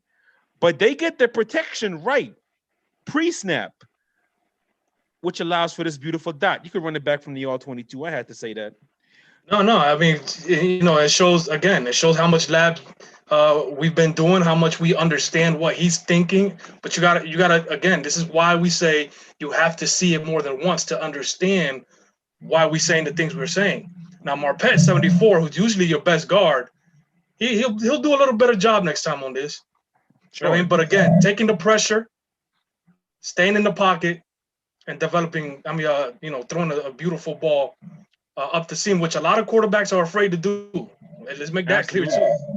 but they get the protection right pre-snap, which allows for this beautiful dot. You can run it back from the all 22. I had to say that. No. I mean, it shows again. It shows how much lab we've been doing, how much we understand what he's thinking. But you gotta. Again, this is why we say you have to see it more than once to understand why we're saying the things we're saying. Now, Marpet 74, who's usually your best guard, he'll do a little better job next time on this. You know what I Sure. mean, but again, taking the pressure, staying in the pocket, and developing. I mean, throwing a beautiful ball up the seam, which a lot of quarterbacks are afraid to do. Let's make that clear Absolutely. too.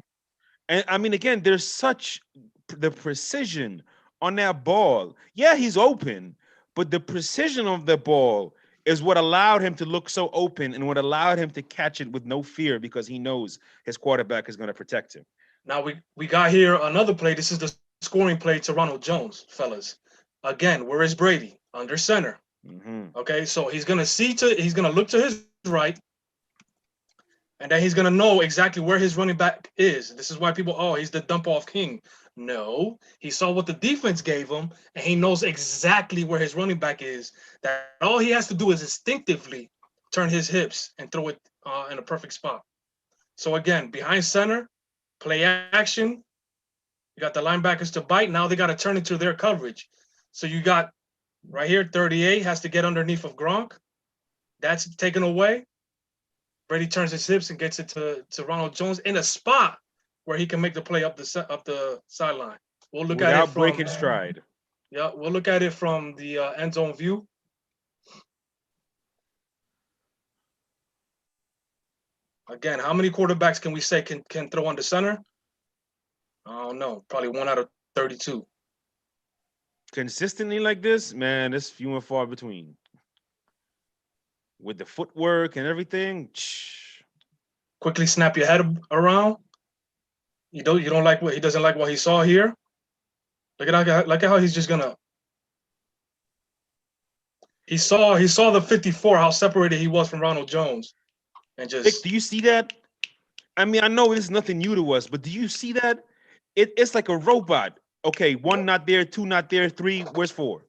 And I mean, again, there's such the precision on that ball. Yeah, he's open, but the precision of the ball is what allowed him to look so open and what allowed him to catch it with no fear because he knows his quarterback is going to protect him. Now we got here another play. This is the scoring play to Ronald Jones, fellas. Again, where is Brady? Under center. Mm-hmm. Okay, so he's gonna look to his right, and then he's gonna know exactly where his running back is. This is why he's the dump off king. No, he saw what the defense gave him, and he knows exactly where his running back is. That all he has to do is instinctively turn his hips and throw it in a perfect spot. So again, behind center, play action. You got the linebackers to bite. Now they got to turn into their coverage. So you got right here, 38 has to get underneath of Gronk. That's taken away. Brady turns his hips and gets it to Ronald Jones in a spot where he can make the play up the sideline. We'll look at it Without from breaking stride. yeah. We'll look at it from the end zone view. Again, how many quarterbacks can we say can throw under center? I don't know. Probably 1 out of 32. Consistently like this, man, it's few and far between. With the footwork and everything, Quickly snap your head around. You don't like what he doesn't like what he saw here. Look at how he's just gonna. He saw the 54, how separated he was from Ronald Jones, and Vic, just do you see that? I mean, I know it's nothing new to us, but do you see that? It's like a robot. Okay, 1 not there, 2 not there, 3, where's 4?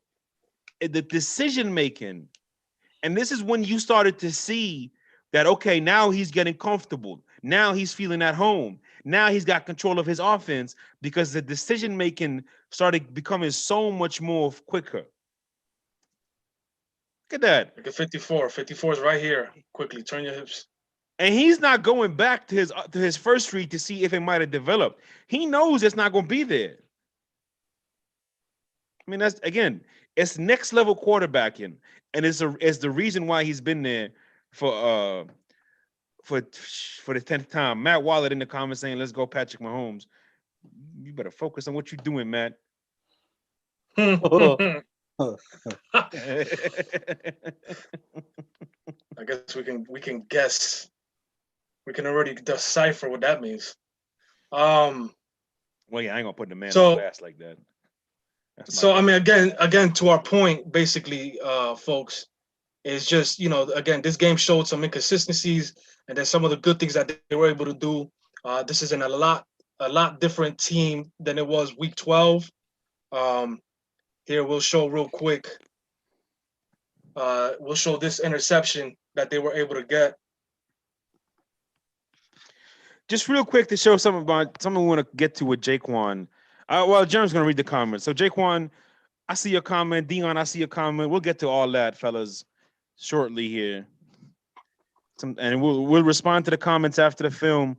The decision making. And this is when you started to see that, okay, now he's getting comfortable. Now he's feeling at home. Now he's got control of his offense because the decision making started becoming so much more quicker. Look at that. like a 54. 54 is right here. Quickly turn your hips. And he's not going back to his first read to see if it might have developed. He knows it's not going to be there. I mean, that's again, it's next level quarterbacking, and it's the reason why he's been there for the 10th time. Matt Wallet in the comments saying, "Let's go, Patrick Mahomes." You better focus on what you're doing, Matt. I guess we can guess. We can already decipher what that means. Well, yeah, I ain't gonna put the man So- on blast like that. So I mean, again, to our point, basically, folks, is just again, this game showed some inconsistencies, and then some of the good things that they were able to do. This is a lot different team than it was week 12. Here we'll show real quick. We'll show this interception that they were able to get. Just real quick to show something we want to get to with Jaquan. Well, Jerem's gonna read the comments. So Jaquan, I see your comment. Dion, I see your comment. We'll get to all that, fellas, shortly here. And we'll respond to the comments after the film,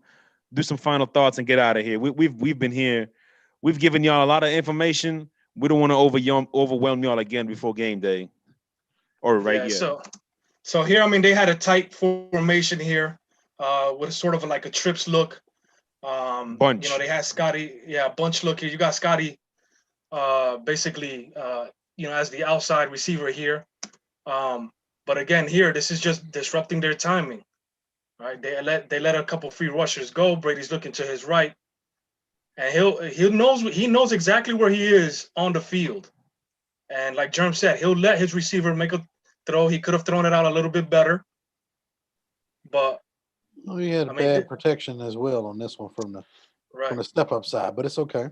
do some final thoughts, and get out of here. We've been here. We've given y'all a lot of information. We don't want to overwhelm y'all again before game day. Or right here. So here, I mean, they had a tight formation here, with sort of like a trips look. Bunch. They had Scotty, bunch look here. You got Scotty, basically, as the outside receiver here. But again, here, this is just disrupting their timing, right? They let a couple free rushers go. Brady's looking to his right, and he knows exactly where he is on the field. And like Germ said, he'll let his receiver make a throw. He could have thrown it out a little bit better, but he had bad protection as well on this one from the step up side, but it's okay.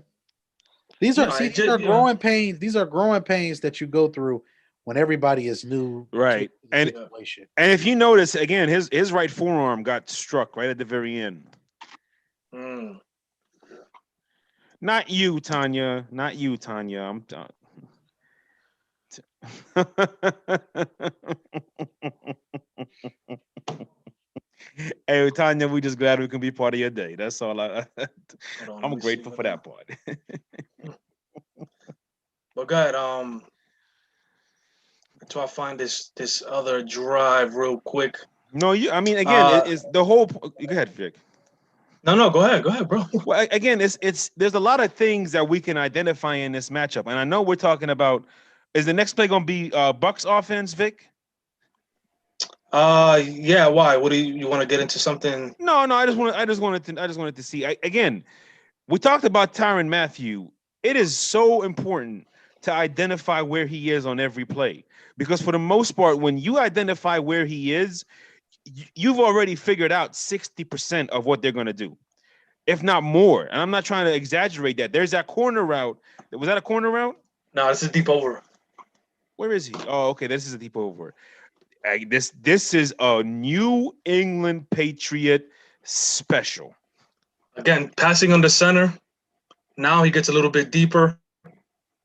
These are growing pains. These are growing pains that you go through when everybody is new Right. to the situation. And if you notice again, his right forearm got struck right at the very end. Mm. Not you, Tanya. Not you, Tanya. I'm done. Hey, Tanya, we just glad we can be part of your day. That's all. Hold on, let I'm me see grateful what for that part. But go ahead. Until I find this other drive real quick. No, I mean, again, it's the whole. Go ahead, Vic. No, go ahead, bro. Well, again, it's there's a lot of things that we can identify in this matchup, and I know we're talking about. Is the next play going to be Bucks offense, Vic? Yeah. Why? What do you want to get into something? No. I just wanted to see. Again, we talked about Tyrann Mathieu. It is so important to identify where he is on every play because for the most part, when you identify where he is, you've already figured out 60% of what they're going to do, if not more. And I'm not trying to exaggerate that. There's that corner route. Was that a corner route? No, this is deep over. Where is he? Oh, okay. This is a deep over. This is a New England Patriot special. Again, passing on the center. Now he gets a little bit deeper.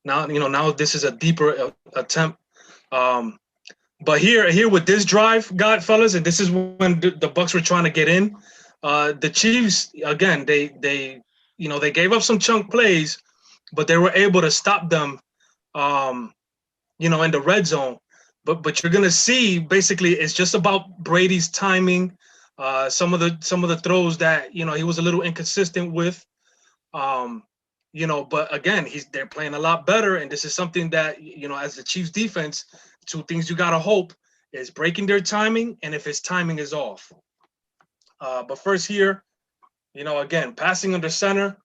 Now this is a deeper attempt. But here with this drive, fellas, and this is when the Bucks were trying to get in. The Chiefs again, they gave up some chunk plays, but they were able to stop them. In the red zone. But you're gonna see basically it's just about Brady's timing. Some of the throws that he was a little inconsistent with. But again, they're playing a lot better, and this is something that as the Chiefs defense, two things you gotta hope is breaking their timing, and if his timing is off. But first here, again, passing under center.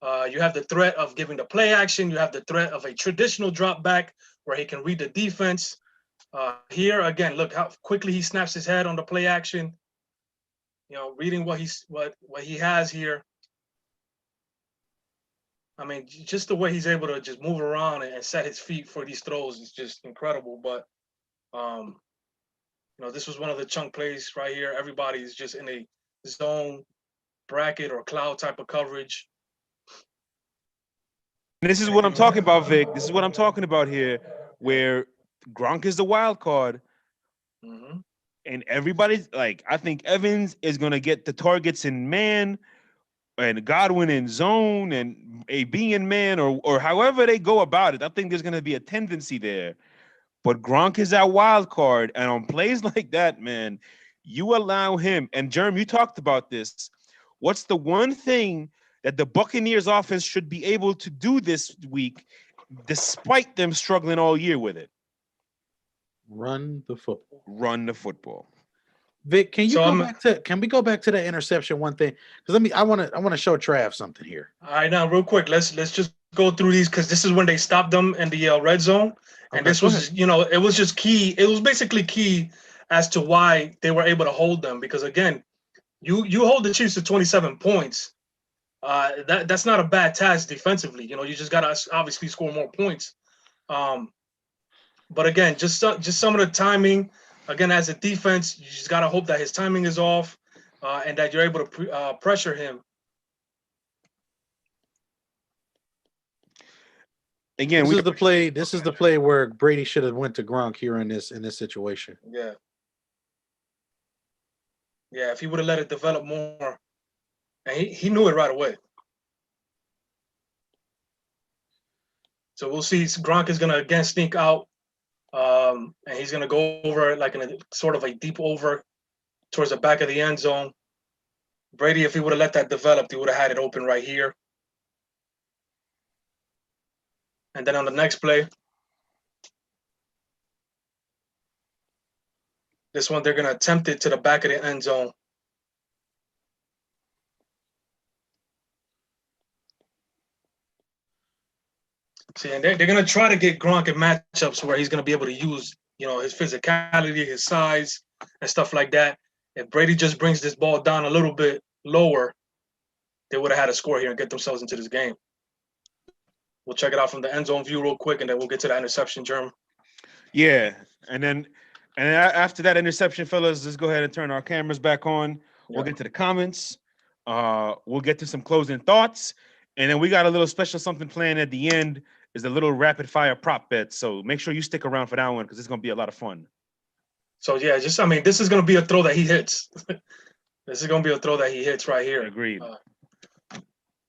You have the threat of giving the play action. You have the threat of a traditional drop back where he can read the defense. Here again, look how quickly he snaps his head on the play action. Reading what he has here. I mean, just the way he's able to just move around and set his feet for these throws is just incredible. But this was one of the chunk plays right here. Everybody's just in a zone, bracket, or cloud type of coverage. And this is what I'm talking about, Vic. This is what I'm talking about here, where Gronk is the wild card. Mm-hmm. And everybody's like, I think Evans is going to get the targets in man and Godwin in zone and AB in man or however they go about it. I think there's going to be a tendency there. But Gronk is that wild card. And on plays like that, man, you allow him. And Jerm, you talked about this. What's the one thing that the Buccaneers offense should be able to do this week, despite them struggling all year with it? Run the football. Run the football. Vic, can we go back to that interception one thing? Because I want to show Trav something here. All right, now real quick, let's just go through these because this is when they stopped them in the red zone, and this was it was just key. It was basically key as to why they were able to hold them because again, you hold the Chiefs to 27 points. That's not a bad task defensively. You just got to obviously score more points. But again, just some of the timing. Again, as a defense, you just got to hope that his timing is off and that you're able to pressure him. Again, this is the play where Brady should have went to Gronk here in this situation. Yeah. Yeah, if he would have let it develop more, and he knew it right away. So we'll see. Gronk is gonna again sneak out. And he's going to go over like in a sort of a deep over towards the back of the end zone. Brady, if he would have let that develop, he would have had it open right here. And then on the next play, this one, they're going to attempt it to the back of the end zone. See, and they're going to try to get Gronk in matchups where he's going to be able to use, his physicality, his size, and stuff like that. If Brady just brings this ball down a little bit lower, they would have had a score here and get themselves into this game. We'll check it out from the end zone view real quick, and then we'll get to the interception, Jerm. Yeah, and then after that interception, fellas, let's go ahead and turn our cameras back on. We'll Yeah. get to the comments. We'll get to some closing thoughts, and then we got a little special something planned at the end. Is a little rapid fire prop bet. So make sure you stick around for that one because it's gonna be a lot of fun. So yeah, this is gonna be a throw that he hits. This is gonna be a throw that he hits right here. Agreed.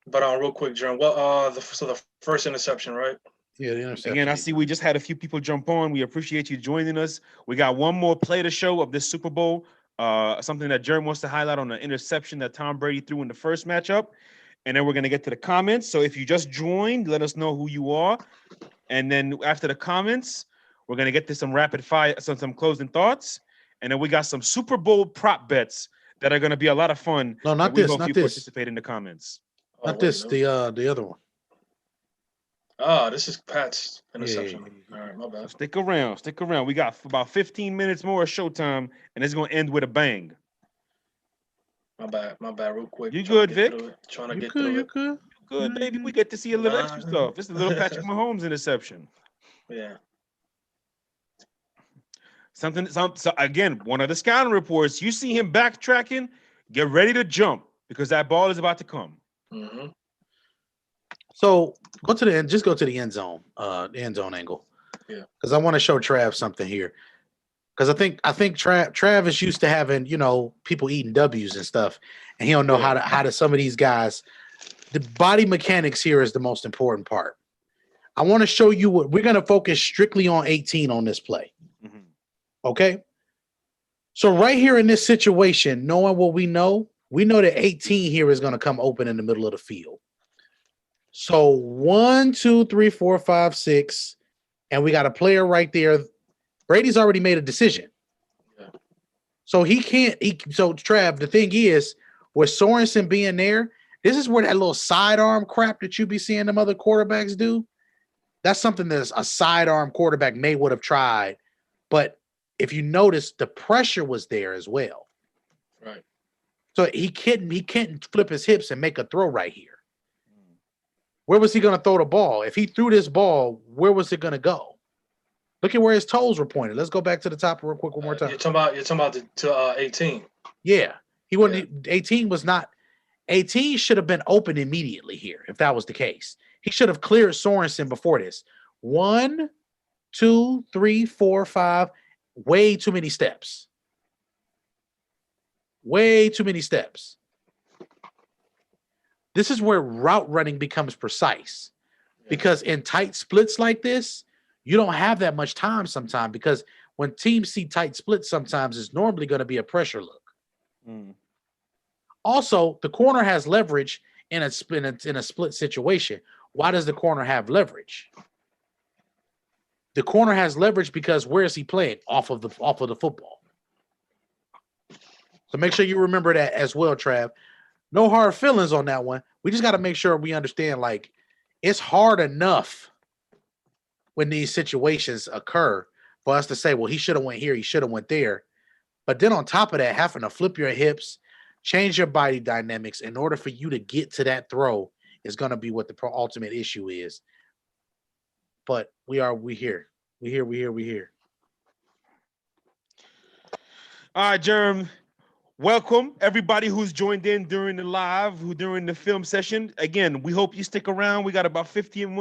But real quick, Jerm, the first interception, right? Yeah, the interception. Again, I see we just had a few people jump on. We appreciate you joining us. We got one more play to show of this Super Bowl. Something that Jerm wants to highlight on the interception that Tom Brady threw in the first matchup. And then we're going to get to the comments. So if you just joined, let us know who you are. And then after the comments, we're going to get to some rapid fire, some closing thoughts. And then we got some Super Bowl prop bets that are going to be a lot of fun. No, not we this. hope Not you this. participate in the comments. Not this. The other one. This is Pat's interception. Yeah. All right, my bad. Stick around. We got about 15 minutes more of showtime, and it's going to end with a bang. My bad. Real quick. You good, Vic? Trying to get Good. through You it. good? Good, baby. We get to see a little extra stuff. This is a little Patrick Mahomes interception. Yeah. So again, one of the scouting reports, you see him backtracking, get ready to jump because that ball is about to come. Mm-hmm. So go to the end. Just go to the end zone. The end zone angle. Yeah. Because I want to show Trav something here. Because I think Trav is used to having people eating W's and stuff, and he don't know how to some of these guys. The body mechanics here is the most important part. I want to show you what we're going to focus strictly on 18 on this play. Mm-hmm. Okay. So right here in this situation, knowing what we know that 18 here is going to come open in the middle of the field. So 1, 2, 3, 4, 5, 6, and we got a player right there. Brady's already made a decision. Yeah. So so Trav, the thing is, with Sorensen being there, this is where that little sidearm crap that you be seeing them other quarterbacks do. That's something that a sidearm quarterback would have tried. But if you notice, the pressure was there as well. Right. So he can't flip his hips and make a throw right here. Where was he going to throw the ball? If he threw this ball, where was it going to go? Look at where his toes were pointed. Let's go back to the top real quick one more time. You're talking about to 18. Yeah. He wasn't 18 was not 18 should have been open immediately here if that was the case. He should have cleared Sorensen before this. 1, 2, 3, 4, 5. Way too many steps. Way too many steps. This is where route running becomes precise. Because in tight splits like this, you don't have that much time sometimes because when teams see tight splits, sometimes it's normally going to be a pressure look. Mm. Also, the corner has leverage in a split situation. Why does the corner have leverage? The corner has leverage because where is he playing? Off of the football. So make sure you remember that as well, Trav. No hard feelings on that one. We just got to make sure we understand, like, it's hard enough when these situations occur for us to say, well, he should have went here, he should have went there. But then on top of that, having to flip your hips, change your body dynamics in order for you to get to that throw is going to be what the ultimate issue is. But we here. All right, Jerm. Welcome everybody who's joined in during the film session. Again, we hope you stick around. We got about 15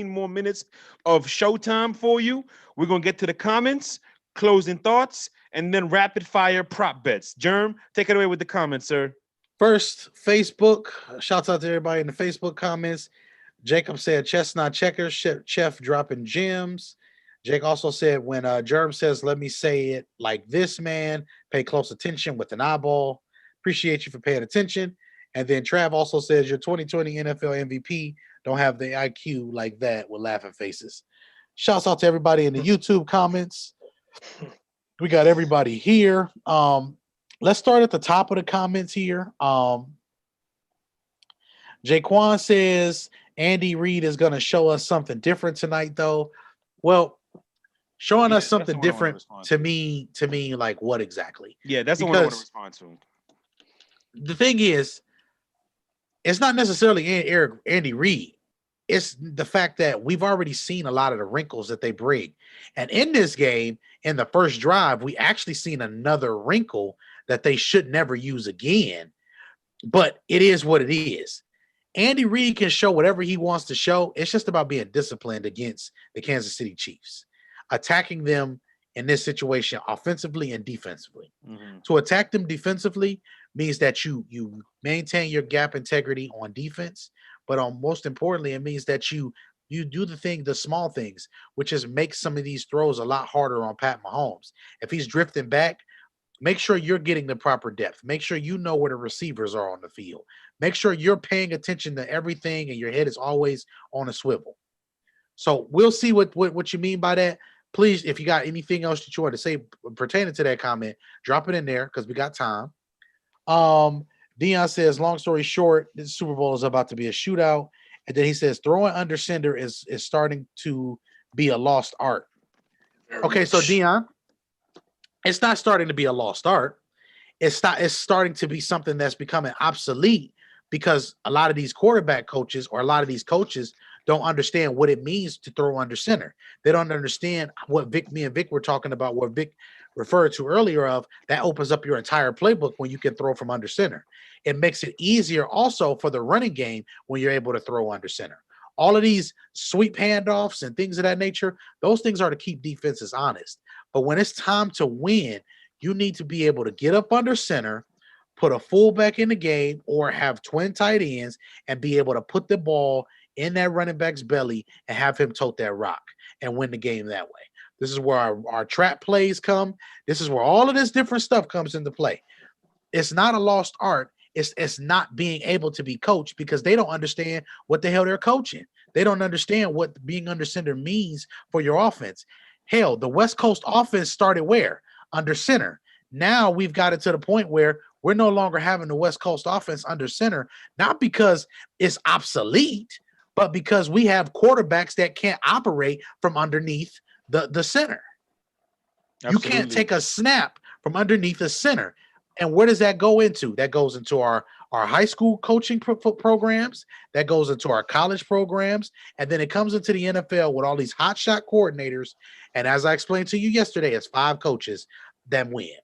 more minutes of showtime for you. We're gonna get to the comments, closing thoughts, and then rapid fire prop bets. Jerm, take it away with the comments, sir. First, Facebook. Shouts out to everybody in the Facebook comments. Jacob said, "Chestnut checkers, chef dropping gems." Jake also said, when Jerm says, "Let me say it like this, man, pay close attention with an eyeball. Appreciate you for paying attention." And then Trav also says, "Your 2020 NFL MVP don't have the IQ like that," with laughing faces. Shouts out to everybody in the YouTube comments. We got everybody here. Let's start at the top of the comments here. Jaquan says, Andy Reid is going to show us something different tonight, though. Well, showing us something different to me, like what exactly? Yeah, that's the one I want to respond to. The thing is, it's not necessarily Andy Reid. It's the fact that we've already seen a lot of the wrinkles that they bring. And in this game, in the first drive, we actually seen another wrinkle that they should never use again. But it is what it is. Andy Reid can show whatever he wants to show. It's just about being disciplined against the Kansas City Chiefs, attacking them in this situation offensively and defensively. Mhm. To attack them defensively means that you maintain your gap integrity on defense, but most importantly, it means that you do the small things, which is make some of these throws a lot harder on Pat Mahomes. If he's drifting back, make sure you're getting the proper depth. Make sure you know where the receivers are on the field. Make sure you're paying attention to everything and your head is always on a swivel. So we'll see what you mean by that. Please, if you got anything else that you want to say pertaining to that comment, drop it in there because we got time. Dion says, long story short, this Super Bowl is about to be a shootout. And then he says, throwing under center is starting to be a lost art. Okay, so Dion, it's not starting to be a lost art. It's starting to be something that's becoming obsolete because a lot of these quarterback coaches or a lot of these coaches don't understand what it means to throw under center. They don't understand what me and Vic were talking about, what Vic referred to earlier of that opens up your entire playbook when you can throw from under center. It makes it easier also for the running game when you're able to throw under center. All of these sweep handoffs and things of that nature, those things are to keep defenses honest. But when it's time to win, you need to be able to get up under center, put a fullback in the game, or have twin tight ends and be able to put the ball in that running back's belly and have him tote that rock and win the game that way. This is where our trap plays come. This is where all of this different stuff comes into play. It's not a lost art. It's not being able to be coached because they don't understand what the hell they're coaching. They don't understand what being under center means for your offense. Hell, the West Coast offense started where? Under center. Now we've got it to the point where we're no longer having the West Coast offense under center, not because it's obsolete, but because we have quarterbacks that can't operate from underneath the center. Absolutely. You can't take a snap from underneath a center. And where does that go into? That goes into our high school coaching programs. That goes into our college programs. And then it comes into the NFL with all these hot shot coordinators. And as I explained to you yesterday, it's 5 coaches that win.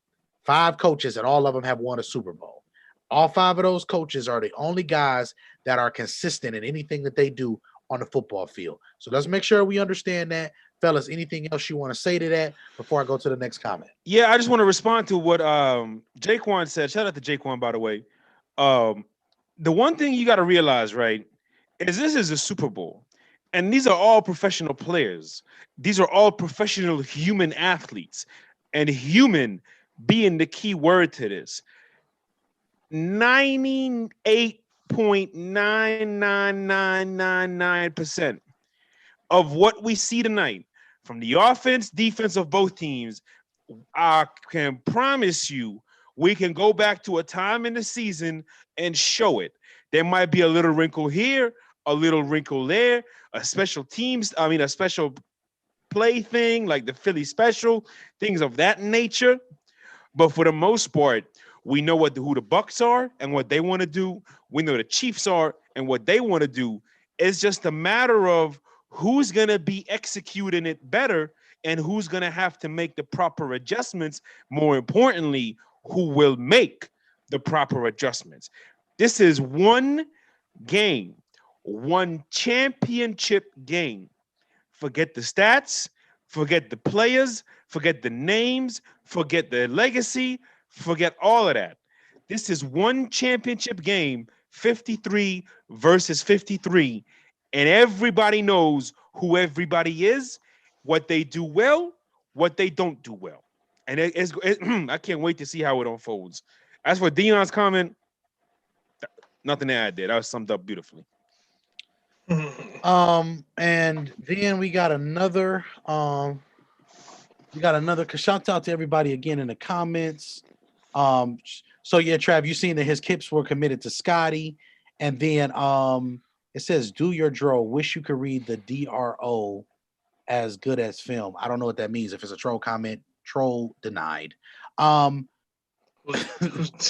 5 coaches, and all of them have won a Super Bowl. All 5 of those coaches are the only guys that are consistent in anything that they do on the football field. So let's make sure we understand that. Fellas, anything else you want to say to that before I go to the next comment? Yeah, I just want to respond to what Jaquan said. Shout out to Jaquan, by the way. The one thing you got to realize, right, is this is a Super Bowl. And these are all professional players. These are all professional human athletes. And human being the key word to this. 98.99999% of what we see tonight from the offense, defense of both teams, I can promise you we can go back to a time in the season and show it. There might be a little wrinkle here, a little wrinkle there, a special play thing like the Philly special, things of that nature. But for the most part, we know who the Bucks are and what they want to do. We know the Chiefs are and what they want to do. It's just a matter of who's going to be executing it better and who's going to have to make the proper adjustments. More importantly, who will make the proper adjustments. This is one game, one championship game. Forget the stats, forget the players, forget the names, forget the legacy, forget all of that. This is one championship game, 53 versus 53. And everybody knows who everybody is, what they do well, what they don't do well. And I can't wait to see how it unfolds. As for Dion's comment, nothing to add there. That was summed up beautifully. And then we got another shout out to everybody again in the comments. So yeah, Trav, you seen that his kips were committed to Scotty, and then it says do your draw. Wish you could read the DRO as good as film. I don't know what that means. If it's a troll comment, troll denied. I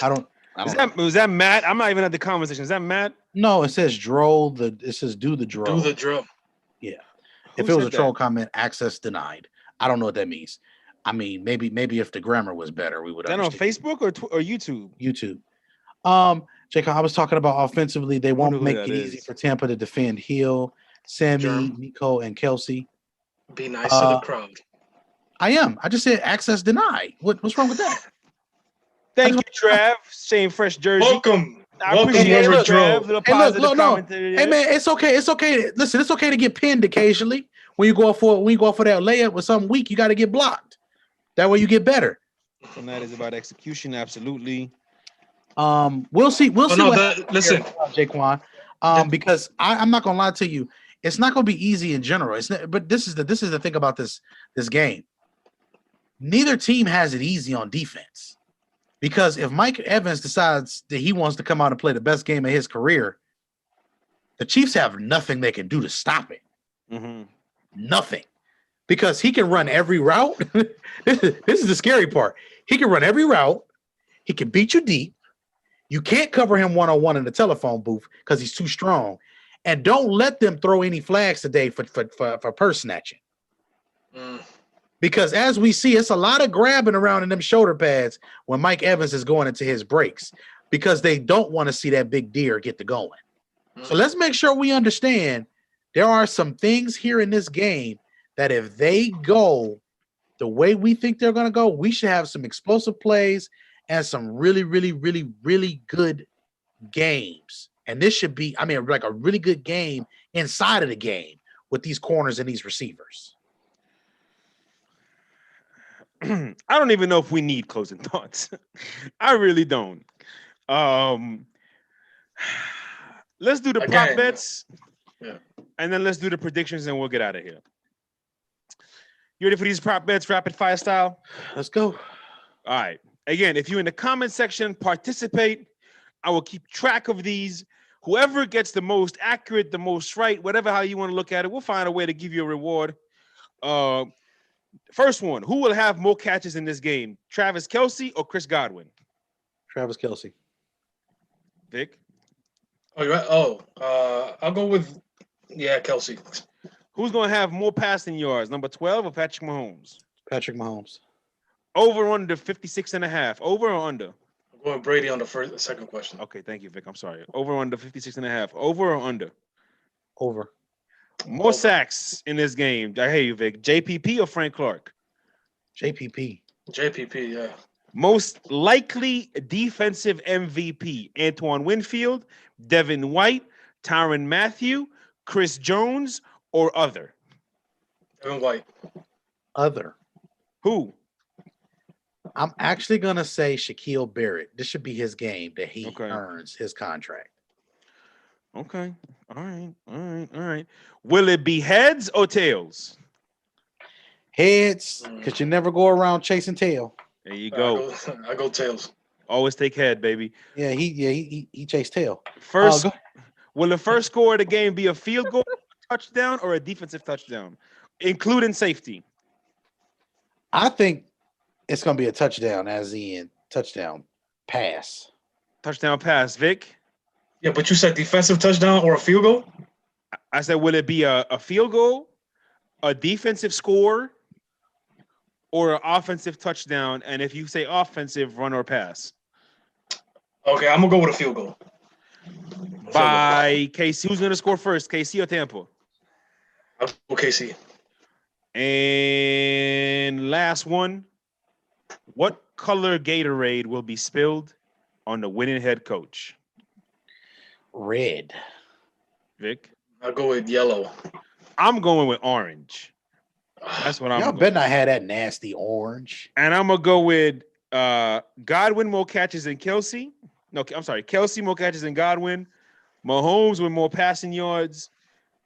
don't Was that Matt? I'm not even at the comment section. Is that Matt? No, it says droll. It says do the Do droll. the drill. Yeah. Who If it was said a troll that? comment, access denied. I don't know what that means. I mean, maybe if the grammar was better, we would Is that on understand. Facebook or YouTube? YouTube. Jacob, I was talking about offensively. They I wonder won't who make that it easy is. for Tampa to defend Hill, Sammy, Germ. Nico, and Kelsey. Be nice to the crowd. I am. I just said access denied. What's wrong with that? Thank you, Trav. Same fresh jersey. Welcome. I Welcome, appreciate it, Motor look. Drill. Trav. Little Hey, look, positive no. commentary Hey, there. man, it's okay. It's okay. Listen, it's okay to get pinned occasionally. When you go for that layup with something weak, you got to get blocked. That way you get better. Tonight is about execution. Absolutely. We'll see. We'll see no, what that- happens listen. here, Jaquan. Because I'm not gonna lie to you, it's not gonna be easy in general. It's not, but this is the thing about this game. Neither team has it easy on defense. Because if Mike Evans decides that he wants to come out and play the best game of his career, the Chiefs have nothing they can do to stop it. Mm-hmm. Nothing. Because he can run every route. This is the scary part. He can run every route. He can beat you deep. You can't cover him one-on-one in the telephone booth because he's too strong. And don't let them throw any flags today for purse snatching. Because as we see, it's a lot of grabbing around in them shoulder pads when Mike Evans is going into his breaks because they don't want to see that big deer get to going. So let's make sure we understand there are some things here in this game that if they go the way we think they're going to go, we should have some explosive plays and some really, really, really, really good games. And this should be, like a really good game inside of the game with these corners and these receivers. I don't even know if we need closing thoughts. I really don't. Let's do the prop bets. Yeah. And then let's do the predictions and we'll get out of here. You ready for these prop bets, rapid fire style? Let's go. All right. Again, if you're in the comment section, participate. I will keep track of these. Whoever gets the most accurate, the most right, whatever how you want to look at it, we'll find a way to give you a reward. First one, who will have more catches in this game? Travis Kelce or Chris Godwin? Travis Kelce. Vic? Oh, you're right. I'll go with, Kelsey. Who's going to have more passing yards, number 12 or Patrick Mahomes? Patrick Mahomes. Over or under 56.5. Over or under? I'm going Brady on the second question. Okay, thank you, Vic. I'm sorry. Over or under 56.5. Over or under? Over. More sacks in this game. I hear you, Vic. JPP or Frank Clark? JPP. JPP, yeah. Most likely defensive MVP: Antoine Winfield, Devin White, Tyrann Mathieu, Chris Jones, or other? Devin White. Other. Who? I'm actually going to say Shaquille Barrett. This should be his game that he Okay. earns his contract. Okay. All right. Will it be heads or tails? Heads, because you never go around chasing tail. There you go. I go tails. Always take head, baby. Yeah, he chased tail. First, will the first score of the game be a field goal, a touchdown, or a defensive touchdown, including safety? I think it's going to be a touchdown, as in touchdown pass. Touchdown pass, Vic. Yeah, but you said defensive touchdown or a field goal? I said, will it be a field goal, a defensive score, or an offensive touchdown? And if you say offensive, run or pass. Okay, I'm going to go with a field goal. By KC. Who's going to score first, KC or Tampa? I'll go KC. And last one. What color Gatorade will be spilled on the winning head coach? Red. Vic? I'll go with yellow. I'm going with orange. That's what I'm Y'all going. better not have that nasty orange. And I'm going to go with Godwin more catches than Kelsey. No, I'm sorry. Kelsey more catches than Godwin. Mahomes with more passing yards.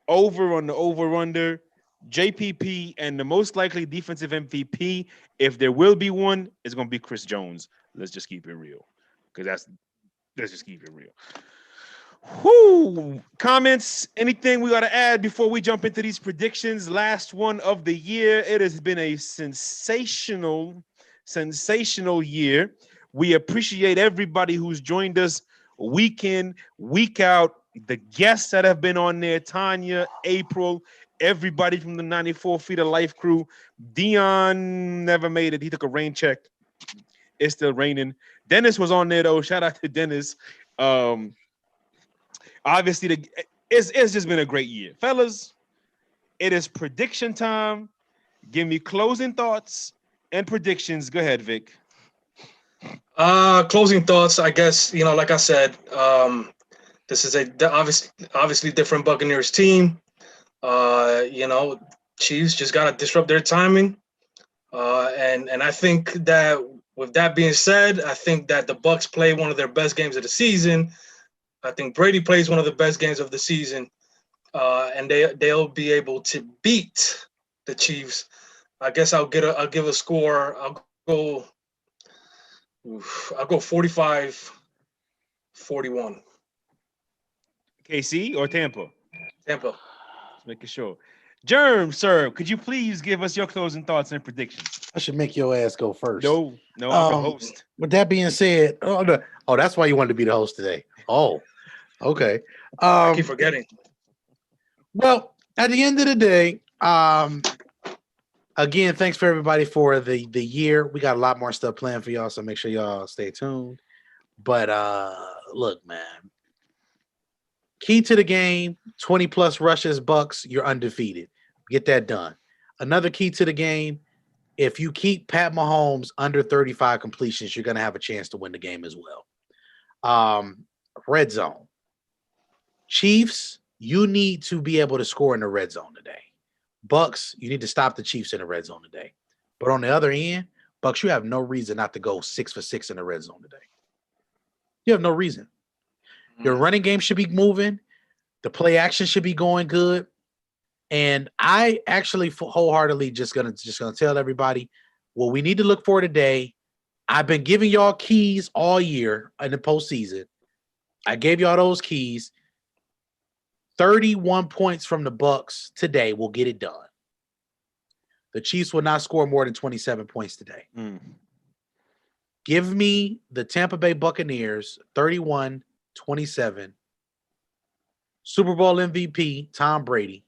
Over on the over-under. JPP and the most likely defensive MVP, if there will be one, is going to be Chris Jones. Let's just keep it real. Let's just keep it real. Whoo! Comments? Anything we got to add before we jump into these predictions? Last one of the year. It has been a sensational year. We appreciate everybody who's joined us week in, week out. The guests that have been on there, Tanya, April, everybody from the 94 Feet of Life crew. Dion never made it. He took a rain check. It's still raining. Dennis was on there though. Shout out to Dennis. Obviously, it's just been a great year, fellas. It is prediction time. Give me closing thoughts and predictions. Go ahead, Vic. Closing thoughts. I guess like I said, this is obviously different Buccaneers team. Chiefs just gotta disrupt their timing. And I think that with that being said, I think that the Bucs play one of their best games of the season. I think Brady plays one of the best games of the season, and they'll be able to beat the Chiefs. I guess I'll give a score. I'll go 45-41. KC or Tampa? Tampa. Just making sure. Germ, sir, could you please give us your closing thoughts and predictions? I should make your ass go first. No, I'm the host. With that being said, that's why you wanted to be the host today. Oh, okay. I keep forgetting. Well, at the end of the day, again, thanks for everybody for the year. We got a lot more stuff planned for y'all, so make sure y'all stay tuned. But look, man. Key to the game, 20 plus rushes, Bucks, you're undefeated. Get that done. Another key to the game, if you keep Pat Mahomes under 35 completions, you're going to have a chance to win the game as well. Red zone. Chiefs, you need to be able to score in the red zone today. Bucks, you need to stop the Chiefs in the red zone today. But on the other end, Bucks, you have no reason not to go 6 for 6 in the red zone today. You have no reason. Your running game should be moving. The play action should be going good. And I actually wholeheartedly just gonna tell everybody what we need to look for today. I've been giving y'all keys all year in the postseason. I gave y'all those keys. 31 points from the Bucks today will get it done. The Chiefs will not score more than 27 points today. Give me the Tampa Bay Buccaneers 31-27. Super Bowl MVP Tom Brady.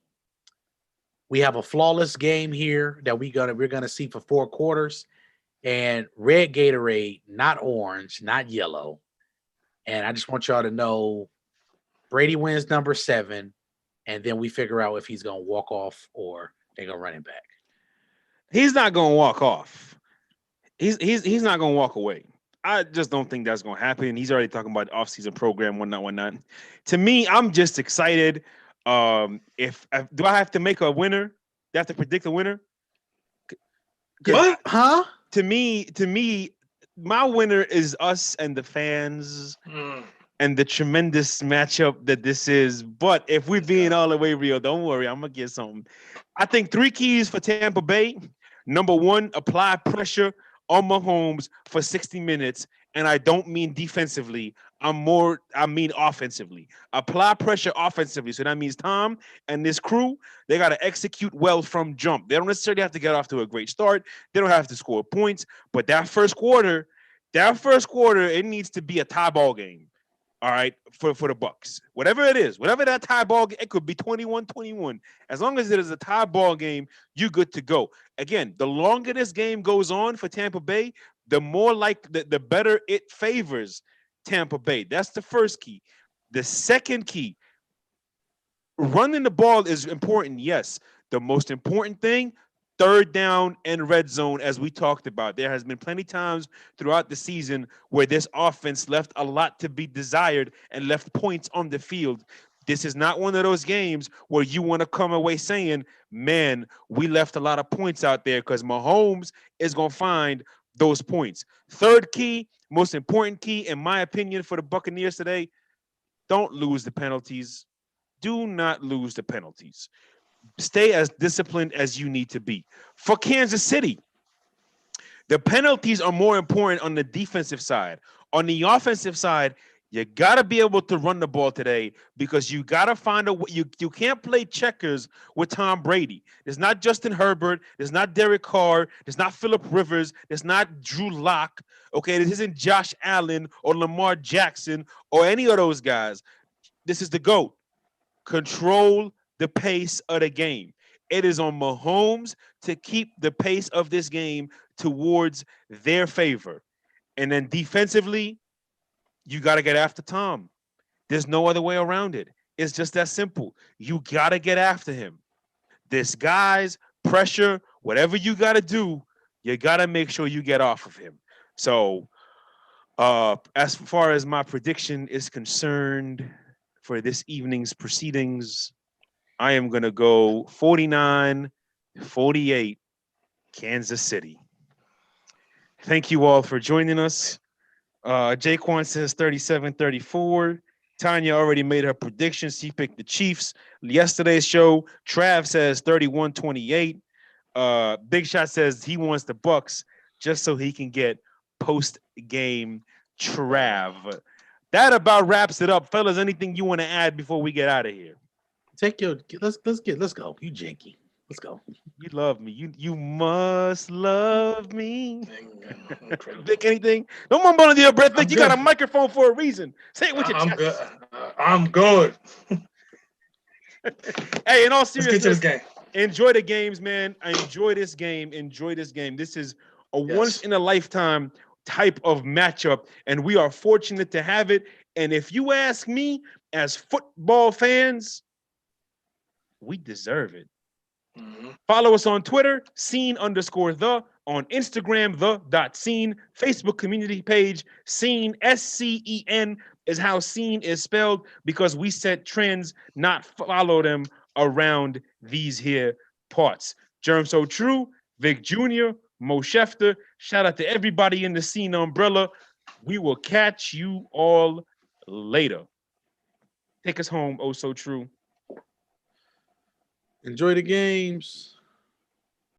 We have a flawless game here that we're gonna see for 4 quarters, and red Gatorade, not orange, not yellow. And I just want y'all to know Brady wins number 7, and then we figure out if he's gonna walk off or they're gonna run him back. He's not gonna walk off. He's not gonna walk away. I just don't think that's gonna happen. He's already talking about offseason program, whatnot. To me, I'm just excited. If do I have to make a winner? Do I have to predict a winner? What? Huh? To me, my winner is us and the fans and the tremendous matchup that this is. But if we're being all the way real, don't worry, I'm gonna get something. I think 3 keys for Tampa Bay. Number 1, apply pressure on Mahomes for 60 minutes. And I don't mean defensively. I mean offensively. Apply pressure offensively. So that means Tom and this crew, they got to execute well from jump. They don't necessarily have to get off to a great start. They don't have to score points. But that first quarter, it needs to be a tie ball game. All right, for the Bucks. Whatever it is, whatever that tie ball game, it could be 21-21. As long as it is a tie ball game, you're good to go. Again, the longer this game goes on for Tampa Bay, the more the better it favors Tampa Bay. That's the first key. The second key, running the ball is important, yes. The most important thing, 3rd down and red zone, as we talked about. There has been plenty times throughout the season where this offense left a lot to be desired and left points on the field. This is not one of those games where you want to come away saying, man, we left a lot of points out there, because Mahomes is going to find those points. Third key, most important key, in my opinion, for the Buccaneers today, don't lose the penalties. Do not lose the penalties. Stay as disciplined as you need to be. For Kansas City, the penalties are more important on the defensive side. On the offensive side, you got to be able to run the ball today, because you got to find a way. You can't play checkers with Tom Brady. There's not Justin Herbert. There's not Derek Carr. There's not Phillip Rivers. There's not Drew Lock. Okay, this isn't Josh Allen or Lamar Jackson or any of those guys. This is the GOAT. Control the pace of the game. It is on Mahomes to keep the pace of this game towards their favor. And then defensively, you got to get after Tom. There's no other way around it. It's just that simple. You got to get after him. Disguise, pressure, whatever you got to do, you got to make sure you get off of him. So, as far as my prediction is concerned for this evening's proceedings, I am going to go 49-48 Kansas City. Thank you all for joining us. Jaquan says 37-34. Tanya already made her predictions. She picked the Chiefs. Yesterday's show, Trav says 31-28. Big Shot says he wants the Bucks just so he can get post-game Trav. That about wraps it up. Fellas, anything you want to add before we get out of here? Let's go. You janky. Let's go. You love me. You must love me. Vic, anything? Don't mumble under your breath, Vic. You got a microphone for a reason. Say it with your chest. Good. I'm good. Hey, in all seriousness, let's get to this game. Enjoy the games, man. Enjoy this game. This is a once in a lifetime type of matchup, and we are fortunate to have it. And if you ask me, as football fans, we deserve it. Mm-hmm. Follow us on Twitter, scene_the, on Instagram, the.scene, Facebook community page, scene, SCEN is how scene is spelled, because we set trends, not follow them around these here parts. Germ So True, Vic Jr., Mo Schefter, shout out to everybody in the scene umbrella. We will catch you all later. Take us home, oh so true. Enjoy the games.